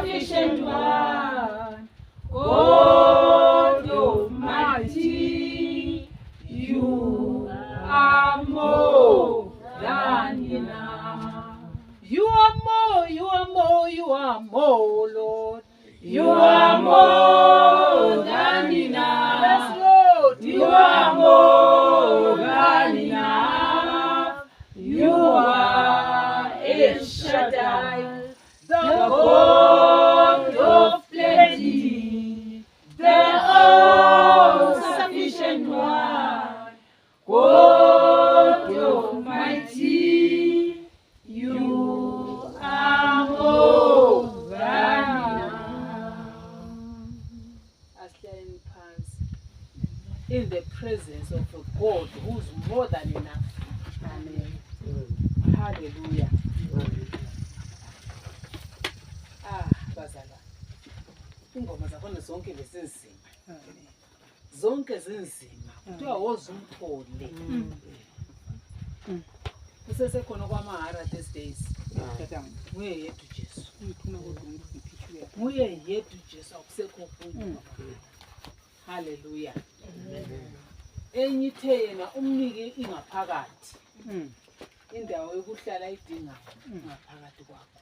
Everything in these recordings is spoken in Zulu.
sufficient one, God Almighty, you are more than enough. You are more, you are more, you are more, Lord. You are more than enough. Yes, Lord. You are more than enough. You are El Shaddai, the God of plenty, the all-sufficient one, God Almighty. You are more than enough. Asihlale phansi in the presence of a God who's more than enough. Amen. Hallelujah. Bazalwane. Ingoma zakhona zonke bezinzima. Zonke zinzima. Kuthiwa woza umthole. Kusesekhona kwamahara these days. Nguye yedwa uJesu. Nguye yedwa uJesu, akusekho okunye. Hallelujah. Enye ithe yena umnike ingaphakathi. Indawo yokuhlala idingayo ngaphakathi kwakho.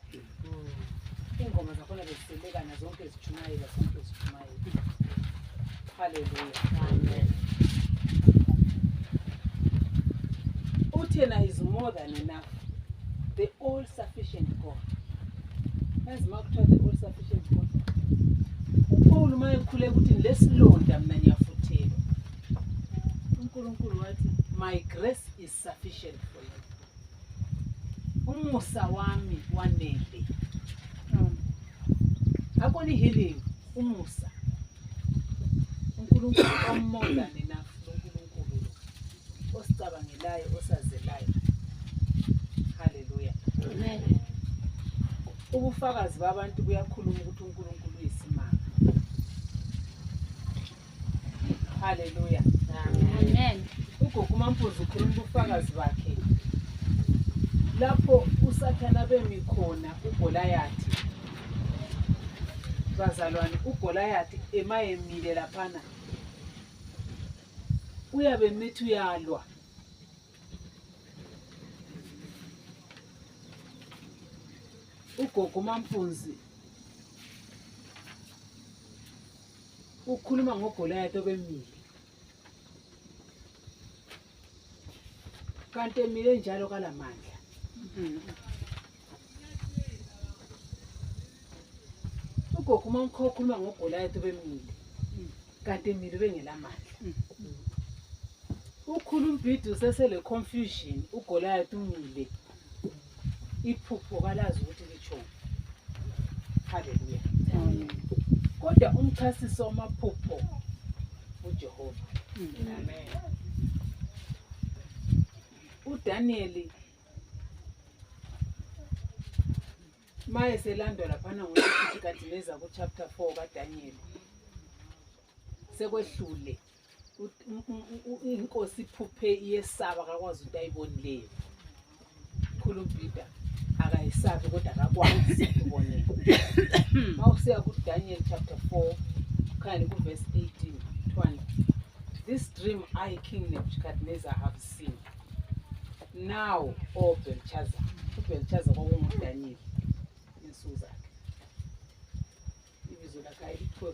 Ingoma zakhona beziselekana zonke zijumayela, zonke zijumayela. Hallelujah. Amen. Uthena is more than enough. The all-sufficient God. As Mark told the all-sufficient God. uPaul uma ekhuleka ukuthi lesilonda mina ngiyafuthela. uNkulunkulu wathi, my grace is sufficient for you. Umusa wami wanele. Akoni healing, umusa. uNkulunkulu more than enough. uNkulunkulu osicabangelayo, osazelayo. Hallelujah. Amen. Ubufakazi babantu buyakhuluma ukuthi uNkulunkulu uyisimanga. Hallelujah. Amen. Ugogo uMampozi ukhuluma ubufakazi bakhe. Lapho uSathana bemi khona uGoliath. Bazalwane, uGoliath emayemile laphana. Uyabe mithi uyalwa. Ugogo uMampozi ukhuluma ngoGoliath obemile. Kanti emile njalo kalamandla. Ugogo uMamkho ukhuluma ngoGoliath obemile. Kanti emile bengelamandla. Ukhuluma umbhidu sesele confusion, uGoliath umile. Iphupho kalazi ukuthi lichona. Hallelujah. Kodwa umchasisi wamaphupho uJehova. Amen. uDaniel maye selandwa laphana ngokuthi kaDineza ku chapter 4 kaDaniel. Sekwehlule inkosi iphuphe iyesaba akakwazi ukuthi ayibonileyo. Khulumbida akayisabi kodwa akakwazi ukubonela. Mawusiya kuDaniel chapter 4 khani ku verse 18:20. This dream I, King Nebuchadnezzar, have seen. Now, O Belshazzar. uBelshazzar kwakunguDaniel insuku zakhe. Ibizo lakhe ayithiwe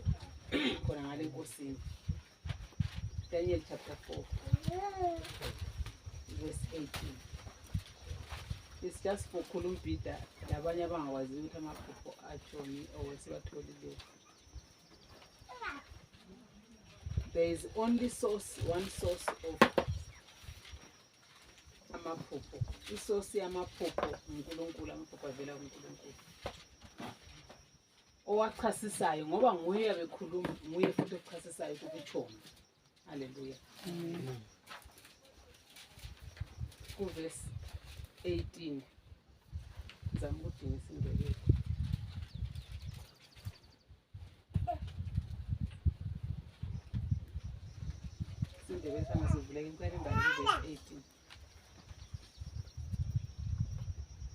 khona ngale nkosini. Daniel chapter 4 verse 18. It's just for Khulumbida labanye abangakwazi ukuthi amaphupho atshoni owesibatholile. There is only one source of amaphupho. Isource yamaphupho uNkulunkulu, amaphupho avela kuNkulunkulu. Owachasisayo ngoba nguye abekhuluma, nguye futhi ochasisayo ukuchoma. Hallelujah. Amen. Ku verse 18. Zamudinga isindebele. Isindebele sangasivuleka imkani imbali verse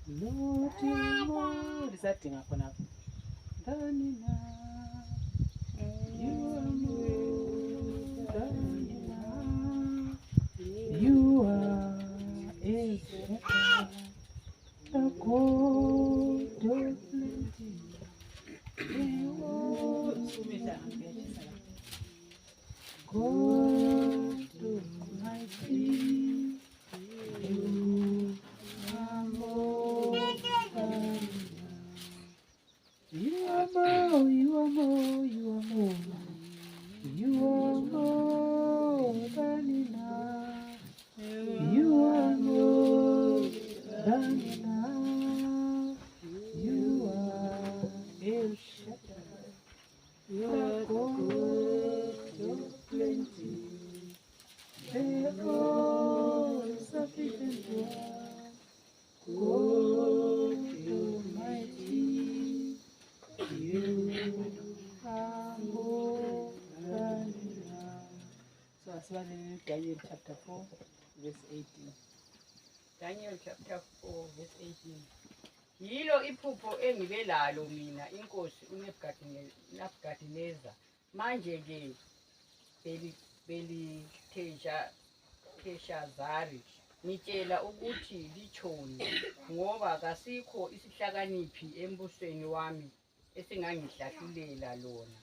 18. Lisadinga khona. Danina. You are more, Danina. You are El Shaddai, the God of plenty. You are God Almighty. You are more than enough. You are more, you are more, you are more. You are more than enough. You are more than enough. You are El Shaddai, the God of plenty, the all-sufficient one, God Almighty. You are more than enough. So asibaleni Daniel chapter 4 verse 18. Daniel chapter 4 verse 18. Yilo iphupho engibe lalo mina inkosi uNebukadineza. Manje ke Beliteshazari ngitshela ukuthi litshoni, ngoba kasikho isihlakaniphi embusweni wami esingangihlahlulela lona.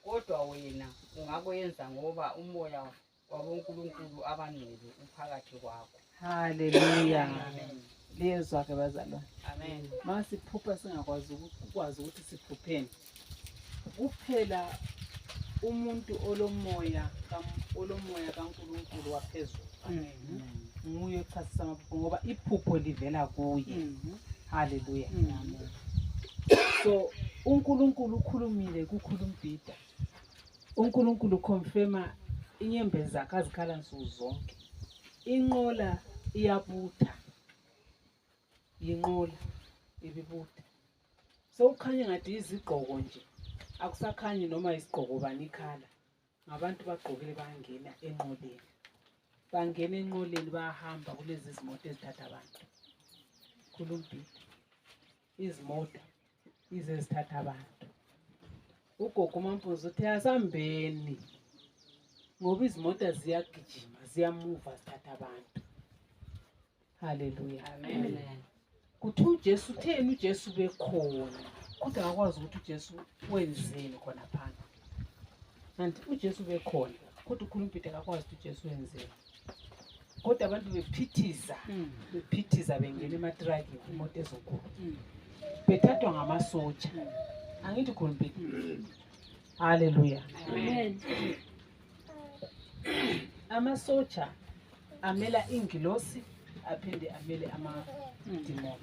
Kodwa wena ungakwenza ngoba umoya wabonkulunkulu abangcwele uphakathi kwakho. Hallelujah. Amen. Liyezwa ke bazalwane. Amen. Masiphupha singakwazi ukuthi siphupheni. Kuphela umuntu olomoya kaNkulunkulu waphezulu. Nguye ochasisa amaphupho ngoba iphupho livela kuye. Hallelujah. Amen. So uNkulunkulu ukhulumile kukhulumbida. uNkulunkulu confirma inyembezi zakhe azikhala nsuku zonke. Inqola iyabutha. Yinqola ibibutha. So ukhanya ngathi izigqoko nje. Akusakhanyi noma isigqoko bani ikhala. Ngabantu bagqokile bangena enqoleni. Bangena enqoleni bayahamba kulezi zimoto ezithatha abantu. Khulumbida. Izimoto izezithatha abantu. Ugogo uMampuzu uthi asambeni ngoba izimoto ziyagijima ziyamuva zithatha abantu. Hallelujah. Amen. Kuthi uJesu utheni uJesu bekhona kodwa akwazi ukuthi uJesu wenzeni khona phansi. Kanti uJesu bekhona kodwa ukhulumbida akakwazi ukuthi uJesu wenzeni. Kodwa abantu bephithiza bengena ematraki imoto ezinkulu. Bethathwa ngamasotsha. Angithi khulumbida. Hallelujah. Amen. Amasotsha amela ingilosi aphinde amele amadimoni.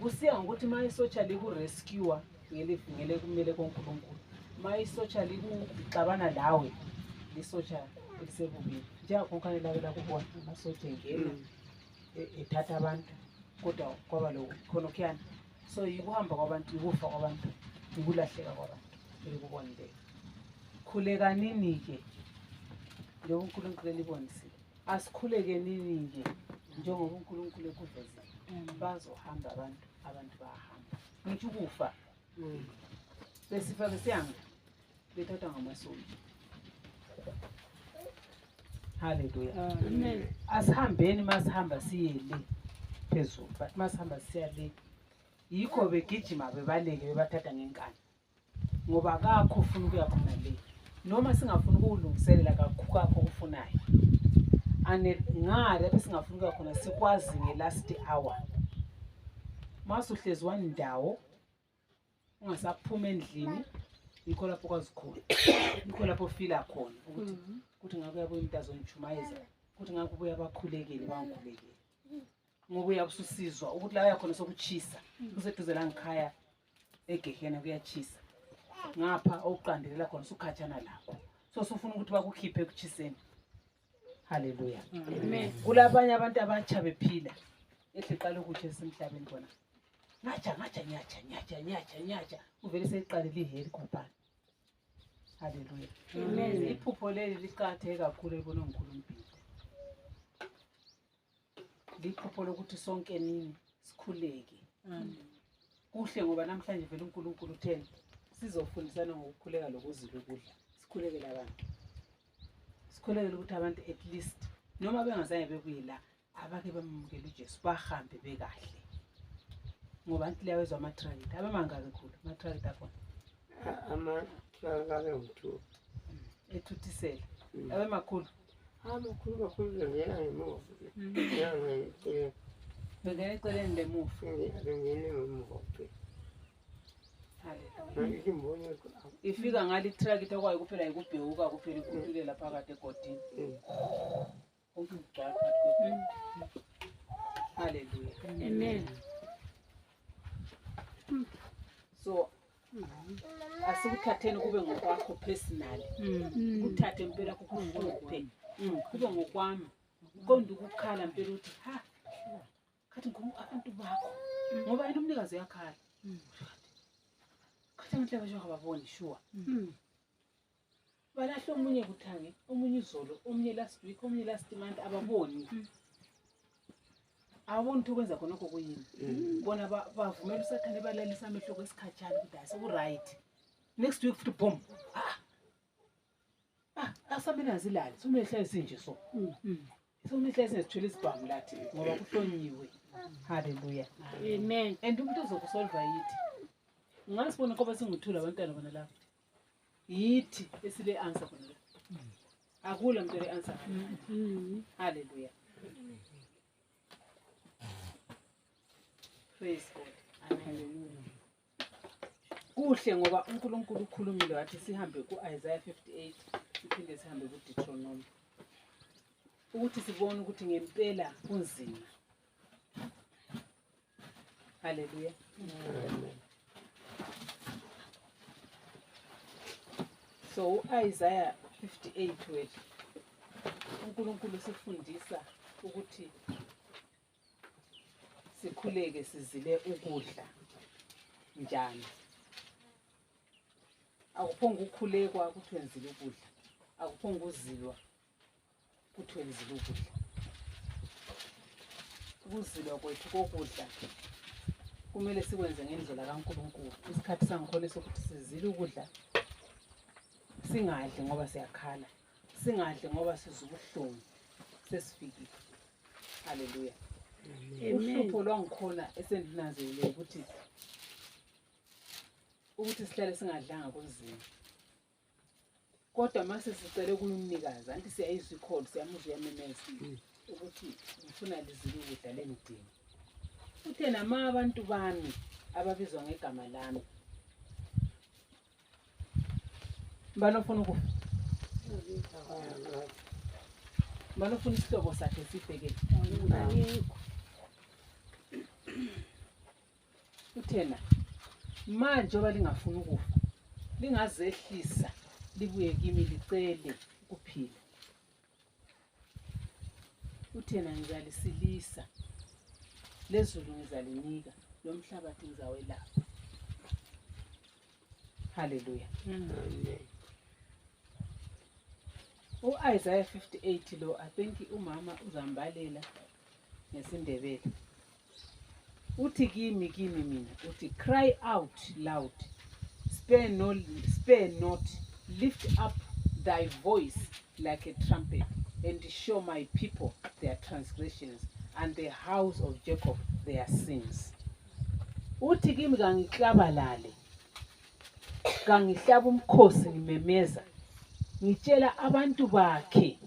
Kusiya ngokuthi uma isotsha liku-rescue ngele kumele koNkulunkulu. Uma isotsha likuxabana lawe lisotsha elisebubini. Njengakhona la kubona amasotsha engena ethatha abantu kodwa kwaba lo khona okuyana. So yikuhamba kwabantu, ukufa kwabantu, ukulahleka kwabantu ekubonile. Khulekanini ke njengoba uNkulunkulu elibonisile. Asikhuleke nini ke njengoba uNkulunkulu ekuvezile. Bazohamba abantu bayahamba. Ngithi ukufa besifa besiyanga bethathwa ngamasotsha. Hallelujah. Amen. Asihambeni masihamba siye le phezulu, but masihamba siya le yikho begijima bebaleke bebathatha ngenkani. Ngoba akakho ufuna ukuya khona le. Noma singafuna ukulungiselela kakho ufunayo. Ngale besingafuna ukuya khona sikwazi ngelast hour. Masuhlezi wandawo ungasaphuma endlini yikho lapho kwazi khona. Yikho lapho fila khona ukuthi ngakuya boyinto azonjumayeza ukuthi ngakubuya abakhulekile bangikhulekile. Ngoba uyabususizwa ukuthi la yakhona sokuchisa kuseduze la ngikhaya egehena kuyachisa. Ngapha oqandelela khona sukhatshana lakho. So sufuna ukuthi bakukhiphe ekuchiseni. Hallelujah. Amen. Kulabanye abantu abatsha bephila eseqala ukuthi esemhlabeni khona. Nyatsha uvele seqalile iheri kopani. Hallelujah. Amen. Iphupho leli liqhatheke kakhulu ebona uNkulunkulu. Liphupho lokuthi sonke nini sikhuleke. Kuhle ngoba namhlanje vele uNkulunkulu utheni sizofundisana ngokukhuleka lokuzila ukudla. Sikhulekele abantu. Sikhulekele ukuthi abantu at least noma bengazange bekuyila abake bamukela uJesu bahambe bekahle. Ngoba anti leyo wezwa ama-tragedy abamangaki khulu ama-tragedy akhona. Amathwala ngomthu. Ethuthisela. Abemakhulu. Amakhulu kakhulu ngiyena ngemuva. Ngiyena Bengena eceleni lemuva. ngemuva. Haleluya. Ifika ngale i-tragedy okwayo kuphela ikubhewuka kuphela ikuphilela phakathi egodini. Ukugcwala phakathi. Haleluya. Amen. So asikuthatheni kube ngokwakho personally. Kuthathe impela kukuhluphe. Kube ngokwami. Konke ukukhala impela uthi ha kathi abantu bakho ngoba yena umnikazi yakhala. Kathi abantu abasho ababoni sure. Balahla omunye kuthange, omunye izolo, omunye last week, omunye last month ababoni. Awuboni ukuthi ukwenza khonokho kuyini. Bona bavumela usathane balalisa amehlo kwesikhatshana ukuthi aseku-right. Next week futhi boom. Asamele azilali. Somele hlale sinje so. Somele hlale sithwele isibhamu lathi ngoba kuhlonyiwe. Hallelujah. Amen. And umuntu ozokusolva yithi. Ngasibona ngoba singuthula abantwana bona lapha. Yithi esile answer khona la. Akula umuntu le answer. Hallelujah. Praise God. Hallelujah. Kuhle ngoba uNkulunkulu ukhulumile wathi sihambe ku-Isaiah 58 siphinde sihambe ku-Deuteronomy. Ukuthi sibone ukuthi ngempela kunzima. Hallelujah. So Isaiah 58 wethu uNkulunkulu sifundisa ukuthi sikhuleke sizile ukudla njani. Akuphonga ukukhulekwa ukuthi wenzile ukudla. Akuphonga uzilwa ukuthi wenzile ukudla. Ukuzilwa kwethu kokudla kumele sikwenze ngendlela kaNkulunkulu. Isikhathi sangikhona sokuthi sizile ukudla. Singadli ngoba siyakhala. Singadli ngoba sizubuhlungu. Sesifikile. Hallelujah. Uhlupho lwangikhona esendinanzelele ukuthi sihlale singadlanga kunzima. Kodwa mase sicela kuyumnikazi anti siyayizwa ikholi siyamuzwa yamemeza ukuthi ngifuna lizile ukudla lengidinga. Uthe nama abantu bami ababizwa ngegama lami banofuna ukufa. Banofuna isihlobo sakhe sibheke. Uthena manje oba lingafuni ukufa lingazehlisa libuye kimi licele ukuphila. Uthena ngizalisilisa lezulu ngizalinika lomhlabathi ngizawelapha. Hallelujah. Isaiah 58 lo I think umama uzambalela ngesindebele. Uthi kimi mina uthi cry out loud, spare not, lift up thy voice like a trumpet, and show my people their transgressions and the house of Jacob their sins. Uthi kimi kangiklabalale, kangihlaba umkhosi ngimemeza, ngitshela abantu bakhe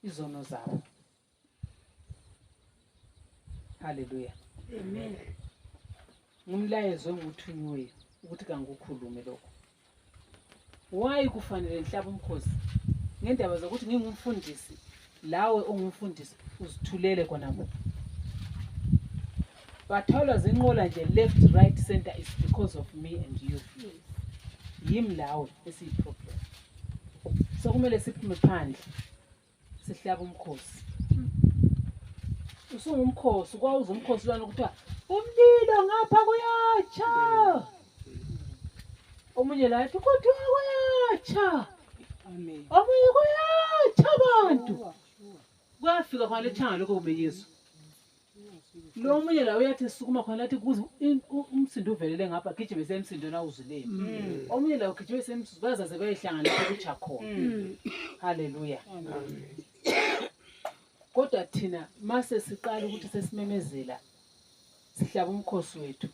izono zabo. Hallelujah. Amen. Ngumlayezo enguthunywe ukuthi kangukhulume lokho. Why kufanele ngihlaba umkhosi? Ngendaba zokuthi ngingumfundisi, lawe ongumfundisi uzithulele kona ngo. Bathawula zinqola nje left right center is because of me and you. Yimi lawe esiyiproblem. So kumele siphume phandle sihlaba umkhosi. Usungumkhosi kwawuza umkhosi lwana ukuthiwa umlilo ngapha kuyatsha. Omunye la ethi kodwa kuyatsha. Amen. Omunye kuyatsha abantu. Kwafika kwale thanga lokho kubeyesu. lo omunye la uyathi sukuma khona lathi kuze umsindo uvelele ngapha gijime semsindo na uzuleni omunye la ugijime semsindo bazaze bayihlanganisa kucha khona haleluya kodwa thina mase siqala ukuthi sesimemezela sihlaba umkhosi wethu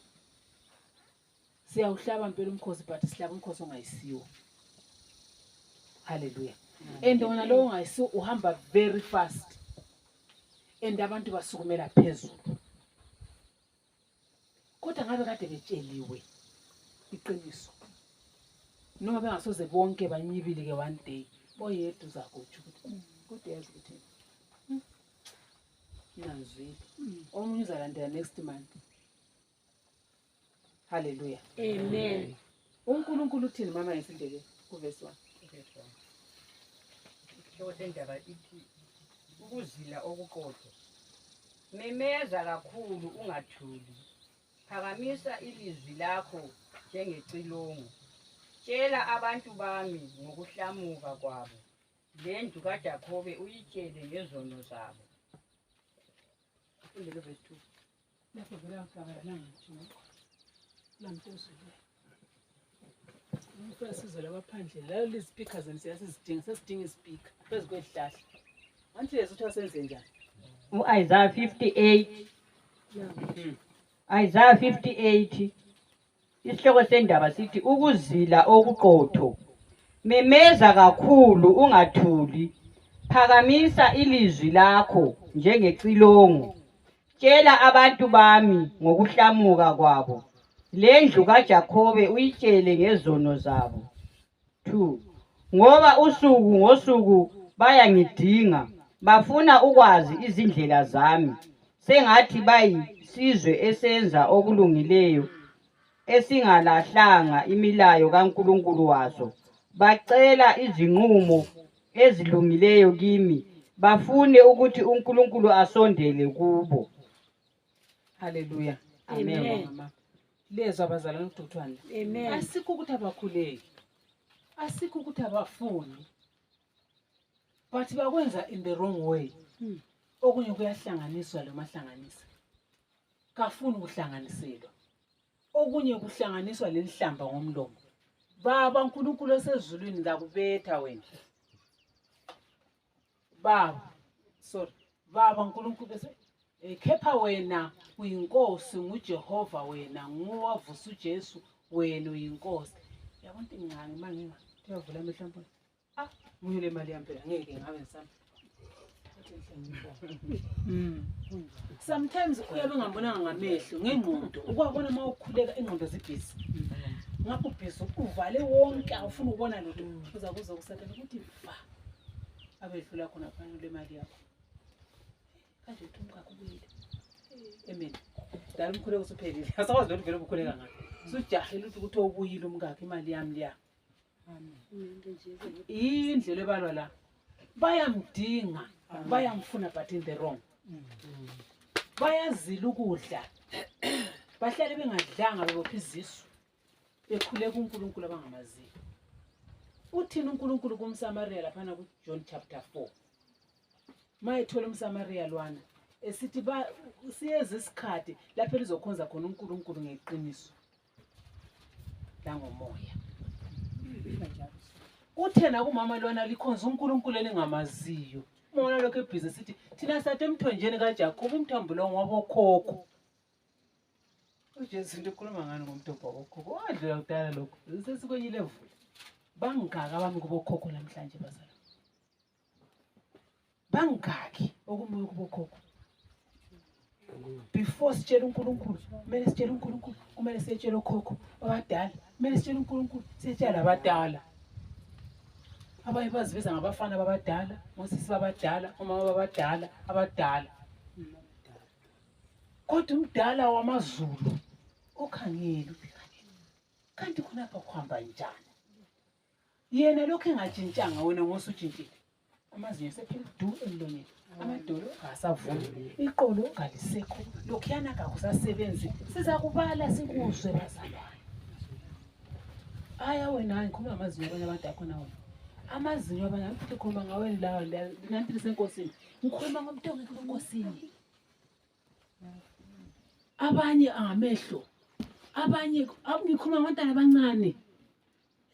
siyawuhlaba impela umkhosi but sihlaba umkhosi ongayisiwo haleluya and wona lo ongayisiwo uhamba very fast and abantu basukumela phezulu kodwa ngabe kade betsheliwe iqiniso noma bengasoze bonke banyibile ke one day oyedwa uzakutsho ukuthi kodwa yazi ukuthi nanzwile omunye uzalandela next month haleluya Amen. uNkulunkulu uthini mama yesindeke kuverse 1 Isihloko sendaba ithi ukuzila okuqotho. Memeza kakhulu ungathuli. Phakamisa ilizwi lakho njengecilongo. Tshela abantu bami ngokuhlamuka kwabo. Le ndlu kaJakobe uyitshele ngezono zabo. indele verse 2 lapho vela ngicabanga nangitsho lamphezulu umfana sizwe labaphandle la lezi speakers siyasizidinga sesidinga ispeaker phezu kwezihlahla anti lezi uthi asenze njani Isaiah 58 Isaiah 58 isihloko sendaba sithi ukuzila okuqotho. Memeza kakhulu ungathuli. Phakamisa ilizwi lakho njengecilongo. Tshela abantu bami ngokuhlamuka kwabo. Le ndlu kaJakobe uyitshele ngezono zabo. 2 Ngoba usuku ngosuku bayangidinga. Bafuna ukwazi izindlela zami. Sengathi bayisizwe esenza okulungileyo. Esingalahlanga imilayo kaNkulunkulu waso. Bacela izinqumo ezilungileyo kimi. Bafune ukuthi uNkulunkulu asondele kubo. haleluya Amen. mama lezo abazalwane uDuthwane Amen. asikho ukuthi abakhuleki asikho ukuthi abafuni but bakwenza in the wrong way okunye kuyahlanganiswa lo mahlanganisa kafuni ukuhlanganiselwa okunye kuhlanganiswa lelihlamba ngomlomo baba uNkulunkulu osezulwini ngakubetha wena baba uNkulunkulu kepha wena uyinkosi nguJehova wena nguwavusa uJesu wena uyinkosi yabona ingane manginga uyavula amehlo ampo muye le mali yampela ngeke ngabe ngisami sometimes uyabe ngambonanga ngamehlo ngengqondo ukwabona mawukhuleka ingqondo zibhizi ngakho ubhizi uvale wonke awufuna ukubona lutho uza kuza kusathana ukuthi va abedlula khona phana le mali yakho kanje uthi umkakho ubuyile amen dala umkhuleko usuphelile asakwazi lokho vele ukukhuleka ngayo sujahile ukuthi ubuyile umkakho imali yami liya indlela ebalwa la bayamdinga bayamfuna but in the wrong bayazila ukudla bahlale bengadlanga bebopha izisu bekhuleka uNkulunkulu abangamaziyo uthini uNkulunkulu kumSamaria laphana kuJohn chapter 4 mayethola umSamaria lwana esithi siyeza isikhathi lapho elizokhonza khona uNkulunkulu ngeqiniso langomoya uthena kumama lwana likhonza uNkulunkulu elingamaziyo umona lokho ebhizi sithi thina sathe emthonjeni kaJakobe umthombo lo ngobokhokho uJesu into ekhuluma ngani ngomthombo wokhokho wadlula kudala lokho sesikwenye level bangaka abami kubokhokho namhlanje bazala bangaki okumuye kubokhokho before sitshela uNkulunkulu kumele sitshele uNkulunkulu kumele sitshele okhokho abadala kumele sitshele uNkulunkulu sitshele abadala abanye baziveza ngabafana babadala ngosisi babadala omama babadala abadala kodwa umdala wamaZulu okhangela kanti khonapha kuhamba njani yena lokho engajintshanga wena ngosujintshile amazinyo sephela du emlonyeni amadolo asavuni iqolo ngalisekho lokhuyana kakusasebenzi sizakubala sikuzwe bazalwane aya wena ngikhuluma amazinyo abanye abantu akhona wena amazinyo abanye futhi khuluma ngawe lawo nanti lisenkosini ngikhuluma ngomntu ongekho enkosini abanye amehlo, abanye ngikhuluma ngabantwana abancane.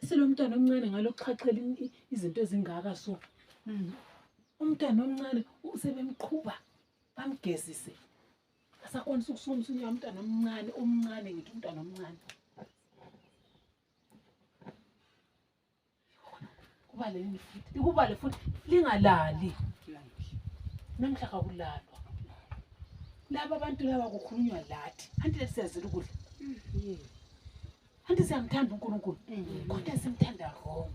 Selo mntwana omncane ngalokuchachela izinto ezingaka so. Umntwana omncane usebemqhuba bamgezise. Asakwanisa ukusuma umsinya umntwana omncane ngithi umntwana omncane. Kubale futhi lingalali. Namhla akulalwa. Laba abantu laba kukhulunywa lathi. Anti lesiyazile ukudla. Anti siyamthanda uNkulunkulu. Kodwa simthanda wrong.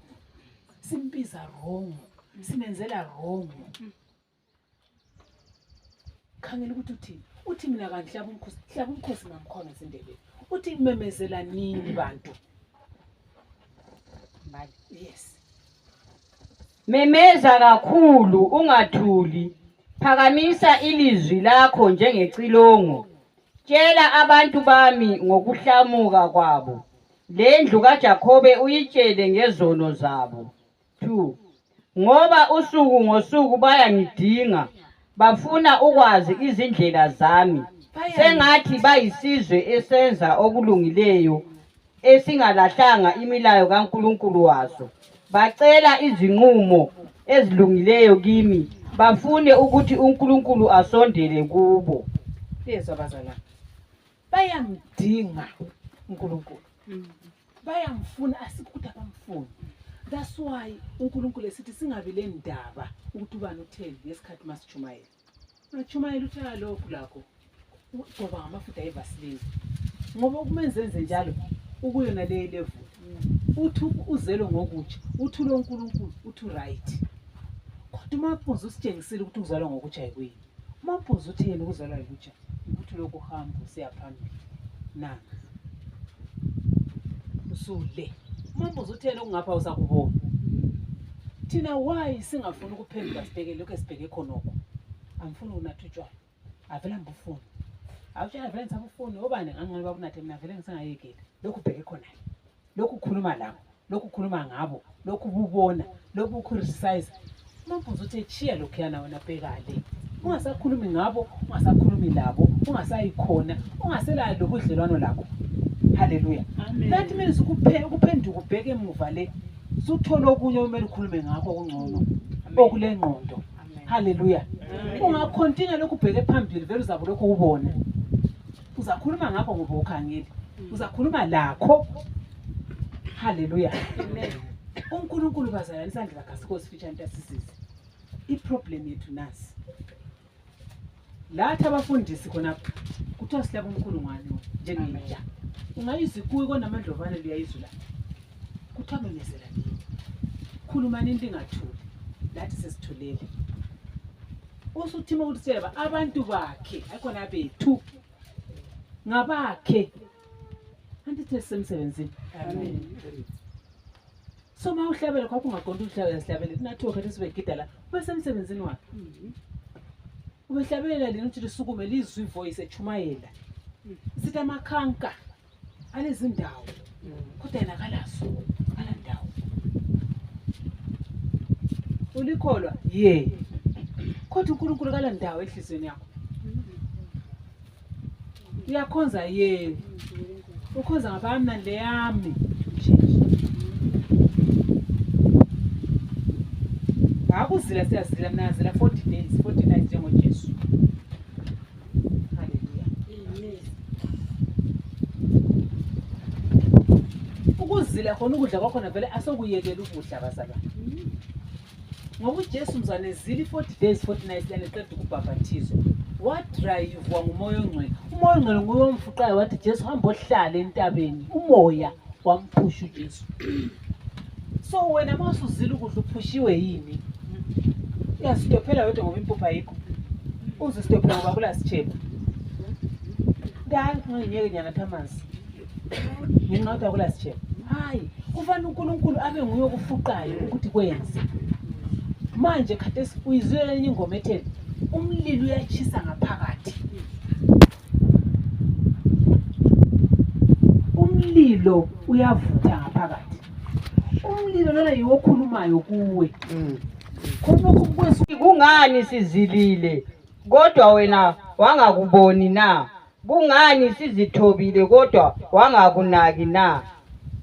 Simbiza wrong. Simenzela wrong. Khangela ukuthi uthini. Uthi mina kangihlaba umkhosi ngamkhona esindebeni. Uthi memezela nini bantu? Mbali. Yes. Memeza kakhulu ungathuli. Phakamisa ilizwi lakho njengecilongo. Tshela abantu bami ngokuhlamuka kwabo. Lendlu kaJakobe uyitshele ngezono zabo. 2. Ngoba usuku ngosuku bayangidinga. Bafuna ukwazi izindlela zami. Sengathi bayisizwe esenza okulungileyo. Esingalahlanga imilayo kaNkulunkulu waso. Bacela izinqumo ezilungileyo kimi. Bafune ukuthi uNkulunkulu asondele kubo. Yezwa bazalwane. Bayamdinga uNkulunkulu. Bayamfuna asikuthi abamfuni. That's why uNkulunkulu esithi singabi le ndaba ukuthi ubani utheni ngesikhathi masichumayela. Unachumayela uthela lokhu lakho. Ngoba ngamafutha evaseline. Ngoba ukumenzenze njalo ukuyona le level. Uthi uzelo ngokutsha, uthi lo uNkulunkulu, uthi right. Kodwa umaphuzu usitshengisile ukuthi uzalwa ngokutsha yikuyini. Umaphuzu uthi yena ukuzalwa ngokutsha ukuthi lokhu hamba usiya phambili. Nanga. Usule. Umaphuzu uthi yena ungapha usakubona. Thina why singafuni ukuphenduka sibheke lokho esibheke khonoko. Angifuni unathutshwa. Avela mbufuni. Awutshela vele ngisabufuni obani ngangqondo babunathe mina vele ngisangayekela. Lokhu ubheke khona. Lokhu ukhuluma lapho, lokhu ukhuluma ngabo, lokhu ububona, lokhu ucriticize. Umaphuzu uthi echiya lokho yana wena bhekale. Ungasakhulumi ngabo, ungasakhulumi labo, ungasayikhona, ungasela lobudlelwano lakho. Hallelujah. Amen. That means ukuphenduka ubheke emuva le. Suthola okunye omele ukhulume ngakho kungcono. Okule ngqondo. Hallelujah. Ungakhontinue lokhu ubheke phambili vele uzabe lokho ubona. Uzakhuluma ngakho ngoba ukhangeli. Uzakhuluma lakho. Hallelujah. Amen. uNkulunkulu bazalana isandla kasikho sifitshane tasisize. I-problem yethu nasi. Lathi abafundisi khona kuthiwa silaba umkhulungwane njengeja. Ungayizwi kuwe konamandlovane luyayizula. Kuthiwa memezela nini. Khulumani into ingathuli. Lathi sesithulele. Usuthima ukuthi seba abantu bakhe ayikhona bethu. Ngabakhe. Andithi semsebenzini. Amen. So mawuhlabela kwakho ungaqonda ukuhlabela sihlabele kunathiwa khethe sibegida la bese emsebenzini wakhe. Ubehlabelela lena uthi lisukume lizwi ivoice echumayela. Sithi amakhanka alezi ndawo. Kodwa yena kalaso ala ndawo. Ulikholwa? Yeah. Kodwa uNkulunkulu kala ndawo ehlizweni yakho. Uyakhonza yeah. Ukhonza ngabamna leyami. Akuzila siyazila mina ngizila 40 days 40 nights njengoJesu. Hallelujah. Amen. Ukuzila khona ukudla kwakho na vele asokuyekela ukudla bazalwane. Ngoba uJesu mzane ezila 40 days 40 nights yaneqeda ukubhaphathizwa. What drive wangumoya ongcwele. Umoya ongcwele nguye omfuqayo wathi Jesu hamba ohlala entabeni. Umoya wamphusha uJesu. So wena masuzila ukudla uphushiwe yini? Uyasitophela wedwa ngoba impuphu ayikho. Uzisitophela ngoba kula sichepha. Ndani ngiyeke nyana thamanzi. Nginqoda kula sichepha. Hayi, kufanele uNkulunkulu abe nguye okufuqayo ukuthi kwenze. Manje khathesi uyizwela enye ingoma ethi umlilo uyachisa ngaphakathi. Umlilo uyavutha ngaphakathi. Umlilo lona yiwo okhulumayo kuwe. Khona ukukwenza Kungani sizilile kodwa wena wangakuboni na? kungani sizithobile kodwa wangakunaki na?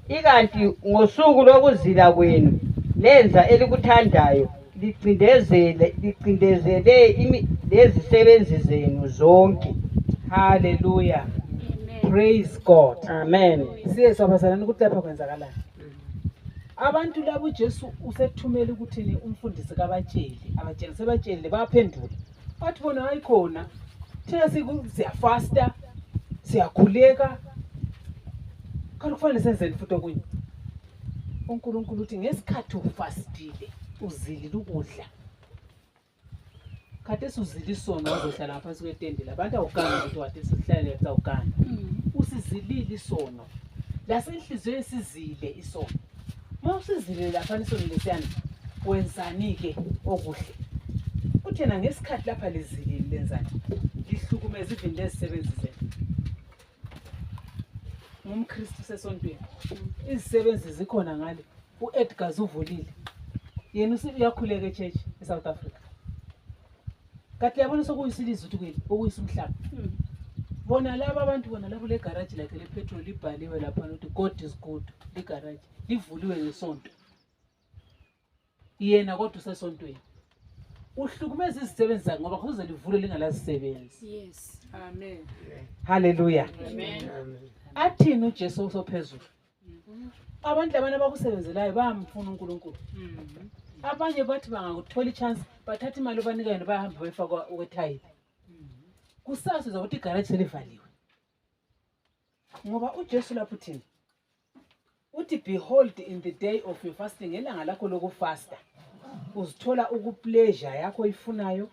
Ikanti ngosuku lokuzila kwenu lenza elikuthandayo licindezele lezisebenzi zenu zonke. Hallelujah. Praise God. Amen. Siye sabazalana ukuthi lapha kwenzakalani. Abantu labo uJesu usethumela ukuthini umfundisi kabatsheli, abatsheli sebatsheli baphendula. Bathi bona hayikhona. Thina siyafasta, siyakhuleka. Kanti kufanele senzeni futhi okunye. uNkulunkulu uthi ngesikhathi ufastile, uzilile ukudla. Khathesi uzile isono wazohlala ngaphansi kwetende labantu awuganga ukuthi wathi sihlale lapha awuganga. Usizilile isono. Lasenhliziyweni sizile isono. Mawusizile lapha isono lesiyana wenzani ke okuhle. Uthena ngesikhathi lapha lizilile lenzani? Lihlukumeza izinto ezisebenzi zenu. UmKristu sesontweni. Izisebenzi zikhona ngale. uEdgar uvulile. Yena uyakhuleka eChurch eSouth Africa. Kanti yabona sokuyisilizwe ukuthi kweli okuyisumhlaba. Bona laba abantu bona labo le garage lakhe le petrol libhaliwe lapha ukuthi God is good. Le garage livuliwe ngesonto. Yena kodwa usesontweni. Uhlukumeza izisebenzi zakhe ngoba kuze livule lingalazisebenzi. Yes. Amen. Hallelujah. Amen. Athini uJesu osophezulu? Abantu labana abakusebenzelayo bayamfuna uNkulunkulu. Abanye bathi bangakuthola ichance bathatha imali obanikayo bayahamba befaka ukwethayile. Kusasa ukuthi igarage selivaliwe. Ngoba uJesu lapho uthini? Uthi behold in the day of your fasting elanga lakho lokufasta. Uzithola ukupleasure yakho oyifunayo,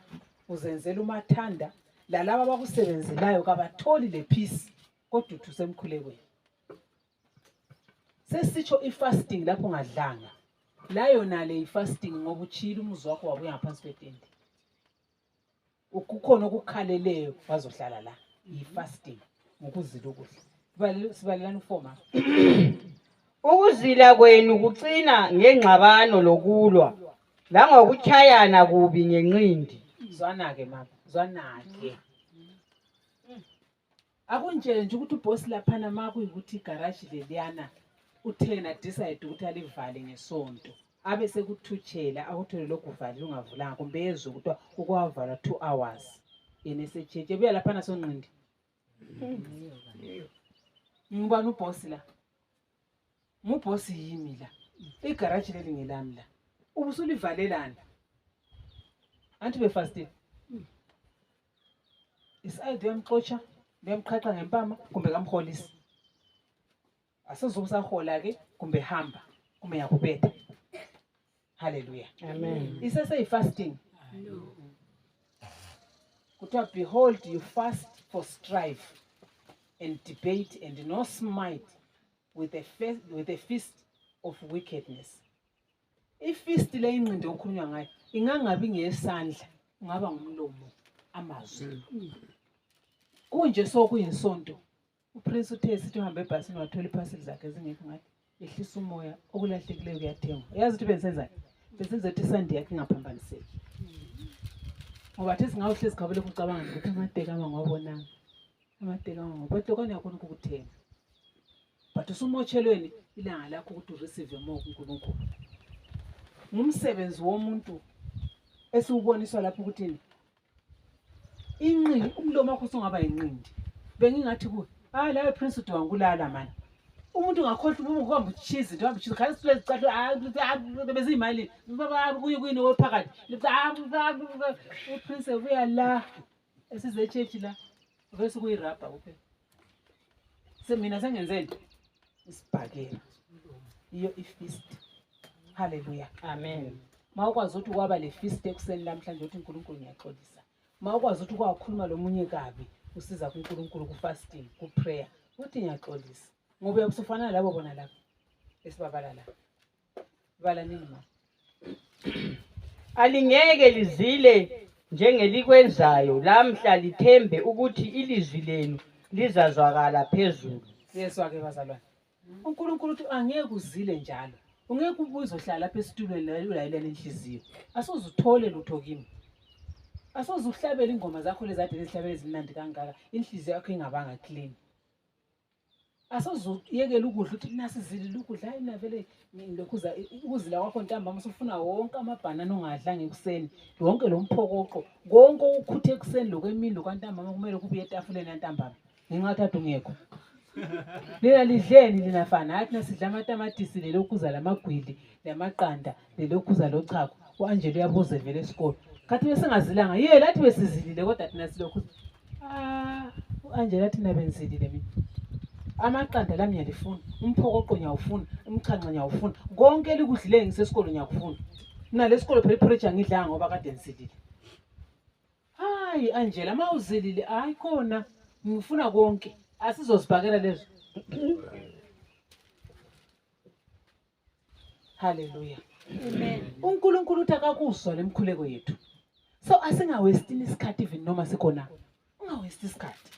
uzenzela umathanda, lalabo abakusebenzelayo kabatholi le peace kodwa uthi usemkhulekweni. Sesitsho ifasting lapho ungadlanga. La yona le ifasting ngoba uchila umuzi wakho wabuya ngaphansi kwetende. Ukukhona okukhaleleyo bazohlala la. Ifasting ngokuzila ukudla. Sibalelana ufoma. Ukuzila kwenu kucina ngengxabano lokulwa langokuchayana kubi ngenqindi. Zwana ke mama, zwana ke. Akunje nje ukuthi uboss lapha nama kuyikuthi igarage leliyana uthena decide ukuthi alivale ngesonto. Abe sekuthuthela akuthole lokuvala ungavulanga kumbe yezwe ukuthi ukwavala 2 hours. Yena esecheche buya lapha nasonqindi. Ngubani uboss la? Muboss yimi la. Igarage leli ngelami la. Ubusulivalelana. Anti befastile. Isayide yamxotsha, bemqhaqha ngempama kumbe kamholisi. Asezokusahola ke kumbe hamba kumbe yakubetha. Hallelujah. Amen. Isese ifasting. No. Kuthiwa behold you fast for strife and debate and no smite with a fist of wickedness. Ifist le inqindi okhulunywa ngayo ingangabi ngesandla, ungaba ngumlomo amazwi. Kunje sokuyisonto. UPrince uthe sithi uhambe ebhasini wathola iparcel zakhe ezingekho ngathi ehlisa umoya okulahlekileyo kuyathengwa. Uyazi ukuthi bensenzani? Besenza ukuthi isandi yakhe ingaphambaniseki. Ngoba thi singawuhlezi khabele ukucabanga ukuthi amateka angawabonanga. Amateka angawabona kodwa yakho ukuthenga. But usumotshelweni ilanga lakho ukuthi ureceive more kuNkulunkulu. Ngumsebenzi womuntu esiuboniswa lapho ukuthini inqindi umlomo wakho songaba inqindi bengingathi ku la Prince uDwankulala man umuntu ngakhohlwa ukuhamba uchizi uhamba uchizi khali sile zicathu bezimali baba kuyini ophakathi uPrince ubuya la esize church la bese kuyirabha kuphela semina sengenzeni isibhakela iyo ifeast. Hallelujah. Amen. Mawukwazi ukuthi kwaba le feast ekuseni namhlanje uthi uNkulunkulu ngiyaxolisa. Mawukwazi ukuthi kwakhuluma lomunye kabi usiza kuNkulunkulu ku fasting, ku prayer. Uthi ngiyaxolisa. Ngoba uyabusufana labo bona lapha. Esibabala la. Bala nini ma? Alingeke lizile njengelikwenzayo lamhla lithembe ukuthi ilizwi lenu lizazwakala phezulu. Yeswa ke bazalwane. uNkulunkulu uthi angeke uzile njalo. Ungeke ubuzohlala lapha esitulweni la ulayela lenhliziyo. Asozuthole lutho kimi. Asoze uhlabele ingoma zakho lezade lezihlabele ezimnandi kangaka inhliziyo yakho ingabanga clean. Asoze uyekele ukudla uthi nasi zilile ukudla hayi navele ngilokhuza ukuzila kwakho ntambama usufuna wonke amabhanana ongadlanga ekuseni wonke lo mphokoqo konke ukukhuthe ekuseni lokwemini lokwantambama kumele kube etafuleni yantambama ngenxa thathu ungekho. Lena lidleni linafana hathi nasidla amatamatisi lelokhuza lamagwili lamaqanda lelokhuza lochago uAngela uyabuze vele esikolo kathi besingazilanga yiye lathi besizilile kodwa thina silokhuza uAngela thina benzilile mina. Amaqanda lami ngiyalifuna, umphokoqo ngiyawufuna, umchanca ngiyawufuna, konke elikudlile ngisesikolo ngiyakufuna. Mina lesikolo phela ipressure ngidlanga ngoba kade ngisilile. Hayi Angela mawuzilile hayi khona ngifuna konke asizozibhakela lezo. Hallelujah. Amen. uNkulunkulu uthi akakuzwa lemkhuleko yethu. So asingawestini isikhathi even noma sikhona. Ungawesti isikhathi.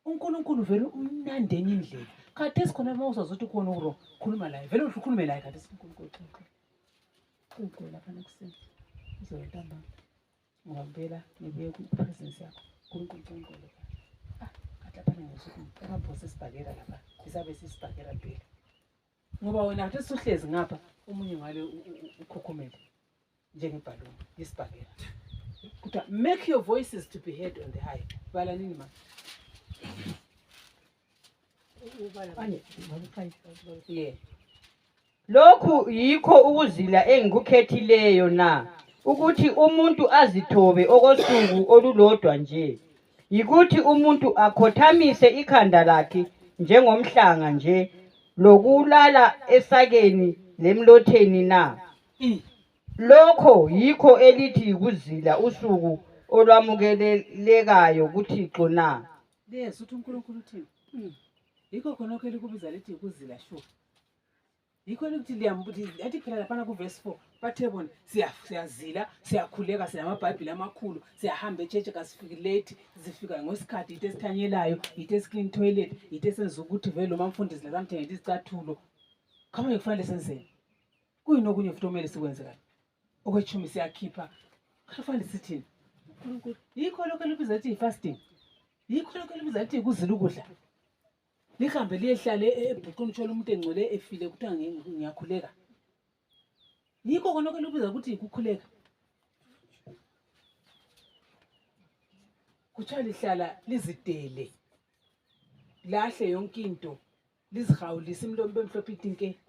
uNkulunkulu vele umnandi enye indlela. Khathesi khona mawuzazi ukuthi khona ukuro khuluma la. Vele ukhulume la khathesi uNkulunkulu. Ukhuluma lapha nekuseni. Uzoyintambama. Ngiyambela ngibuye ku-presence yakho. uNkulunkulu. Kathi lapha ngisukuthi amabhosi esibhakela lapha. Isabe sisibhakela phela. Ngoba wena athi usuhlezi ngapha omunye ngale ukhokhomela njengebhaluni isibhakela. Kuthiwa make your voices to be heard on the high. Bala nini ma? Yeah. Lokhu yikho ukuzila engikukhethileyo na ukuthi umuntu azithobe okosuku olulodwa nje. Yikuthi umuntu akhothamise ikhanda lakhe njengomhlanga nje lokulala esakeni lemlotheni na. Lokho yikho elithi ukuzila usuku olwamukelelekayo kuThixo na. Yes, uthi uNkulunkulu uthini? Yikho khona ke likubiza lithi ukuzila sure. Yikho lithi liyambuthi athi phela lapha ku verse 4 bathe bona siyazila siyakhuleka sinamabhayibheli amakhulu siyahamba echeche kasifiki late zifika ngosikhathi into esithanyelayo into esclean toilet into esenza ukuthi vele lo mfundisi lazamthengela izicathulo. Kama kufanele senzeni? Kuyini okunye futhi omele sikwenze kahle? Okwechumi siyakhipha. Kufanele sithini? uNkulunkulu yikho lokho libiza lithi fasting. Yikho lokho libiza lithi ukuzila ukudla. Lihambe liyehlale ebhuqini uthola umuntu engcole efile kuthiwa ngiyakhuleka. Yikho khona lokho libiza ukuthi ukukhuleka. Kuthiwa lihlala lizidele. Lahle yonke into. Lizihawulisa imlombe emhlophe itinke.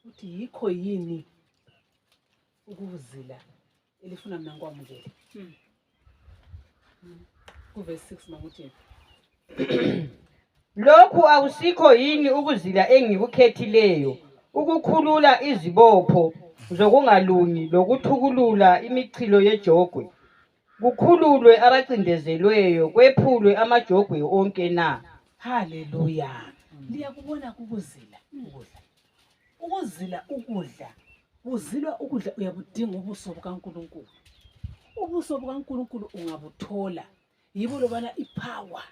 Uthi yikho yini ukuzila elifuna mina ngikwamukele. Ku verse 6 manguthini. Lokhu akusikho yini ukuzila engikukhethileyo ukukhulula izibopho zokungalungi lokuthukulula imichilo yejogwe. Kukhululwe abacindezelweyo kwephulwe amajogwe onke na. Hallelujah. Liyakubona ukuzila ukudla. Ukuzila ukudla. Uzilwa ukudla uyabudinga ubuso bukaNkulunkulu. Ubuso bukaNkulunkulu ungabuthola. Yibo lobana ipower.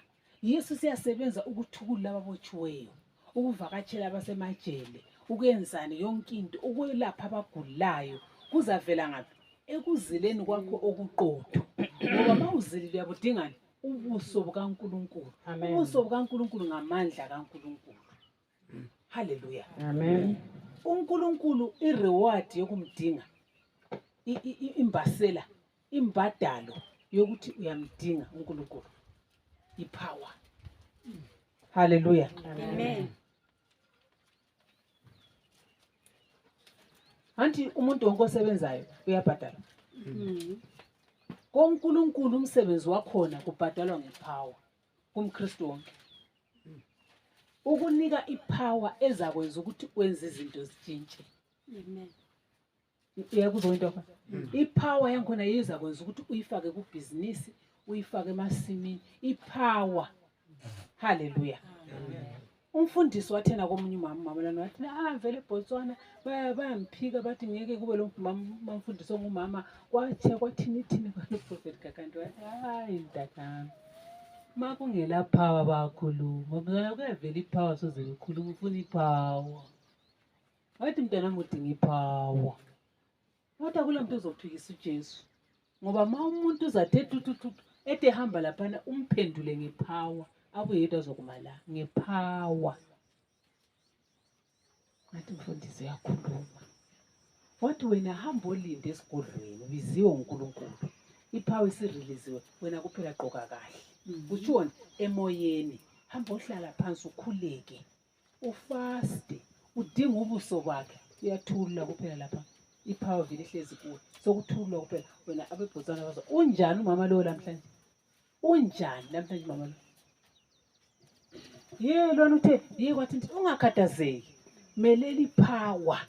Yesu siyasebenza ukuthukulula ababotshiweyo, ukuvakatshela abasemajele, ukuyenzana yonke into, ukwelapha abagulayo. Kuzavela ngaphi? Ekuzileni kwakho okuqotho. Ngoba mawuzilile uyabudingani ubuso bukaNkulunkulu. Ubuso bukaNkulunkulu ngamandla kaNkulunkulu. Hallelujah. Amen. uNkulunkulu ireward yokumdinga imbasela imbadalo yokuthi uyamdinga uNkulunkulu ipower. Hallelujah. Amen. Anti umuntu wonke osebenzayo uyabhadala. KoNkulunkulu umsebenzi wakhona kubhadalwa ngepower kumKristu wonke. Ukunika ipower ezakwenza ukuthi wenze izinto zitshintshe. Amen. Uyakuzwa into yakho? Ipower yakhona yezakwenza ukuthi uyifake kubhizinisi, uyifake emasimini, ipower. Hallelujah. Umfundisi wathena komunye umamalana wathi vele eBotswana bayamphika bathi ngeke kube lo mfundisi ongumama kwathini kwaProphet Kakanti hayi ntatami makungela power bakhuluma mzana kuyavela ipower soze ukukhuluma ufuna ipower wathi mntana udinga ipower wathi akulo muntu uzophikisa uJesu ngoba ma umuntu uzathe tututu ete hamba laphana umphendule ngepower abuye yedwa azokuma la ngepower. Ngathi mfundisi uyakhuluma. Wathi wena hamba olinde esigodlweni ubiziwe uNkulunkulu. Ipower isireleasiwe wena kuphela gqoka kahle. Utshoni emoyeni hamba ohlala phansi ukhuleke. Ufaste udinga ubuso bakhe uyathula kuphela lapha. Ipower vele ihlezi kuwe. Sokuthula kuphela wena abebhuzana bazo. Unjani umama lo namhlanje? Unjani namhlanje mama lo? Lona uthe kwathi ungakhathazeki. Melela ipower.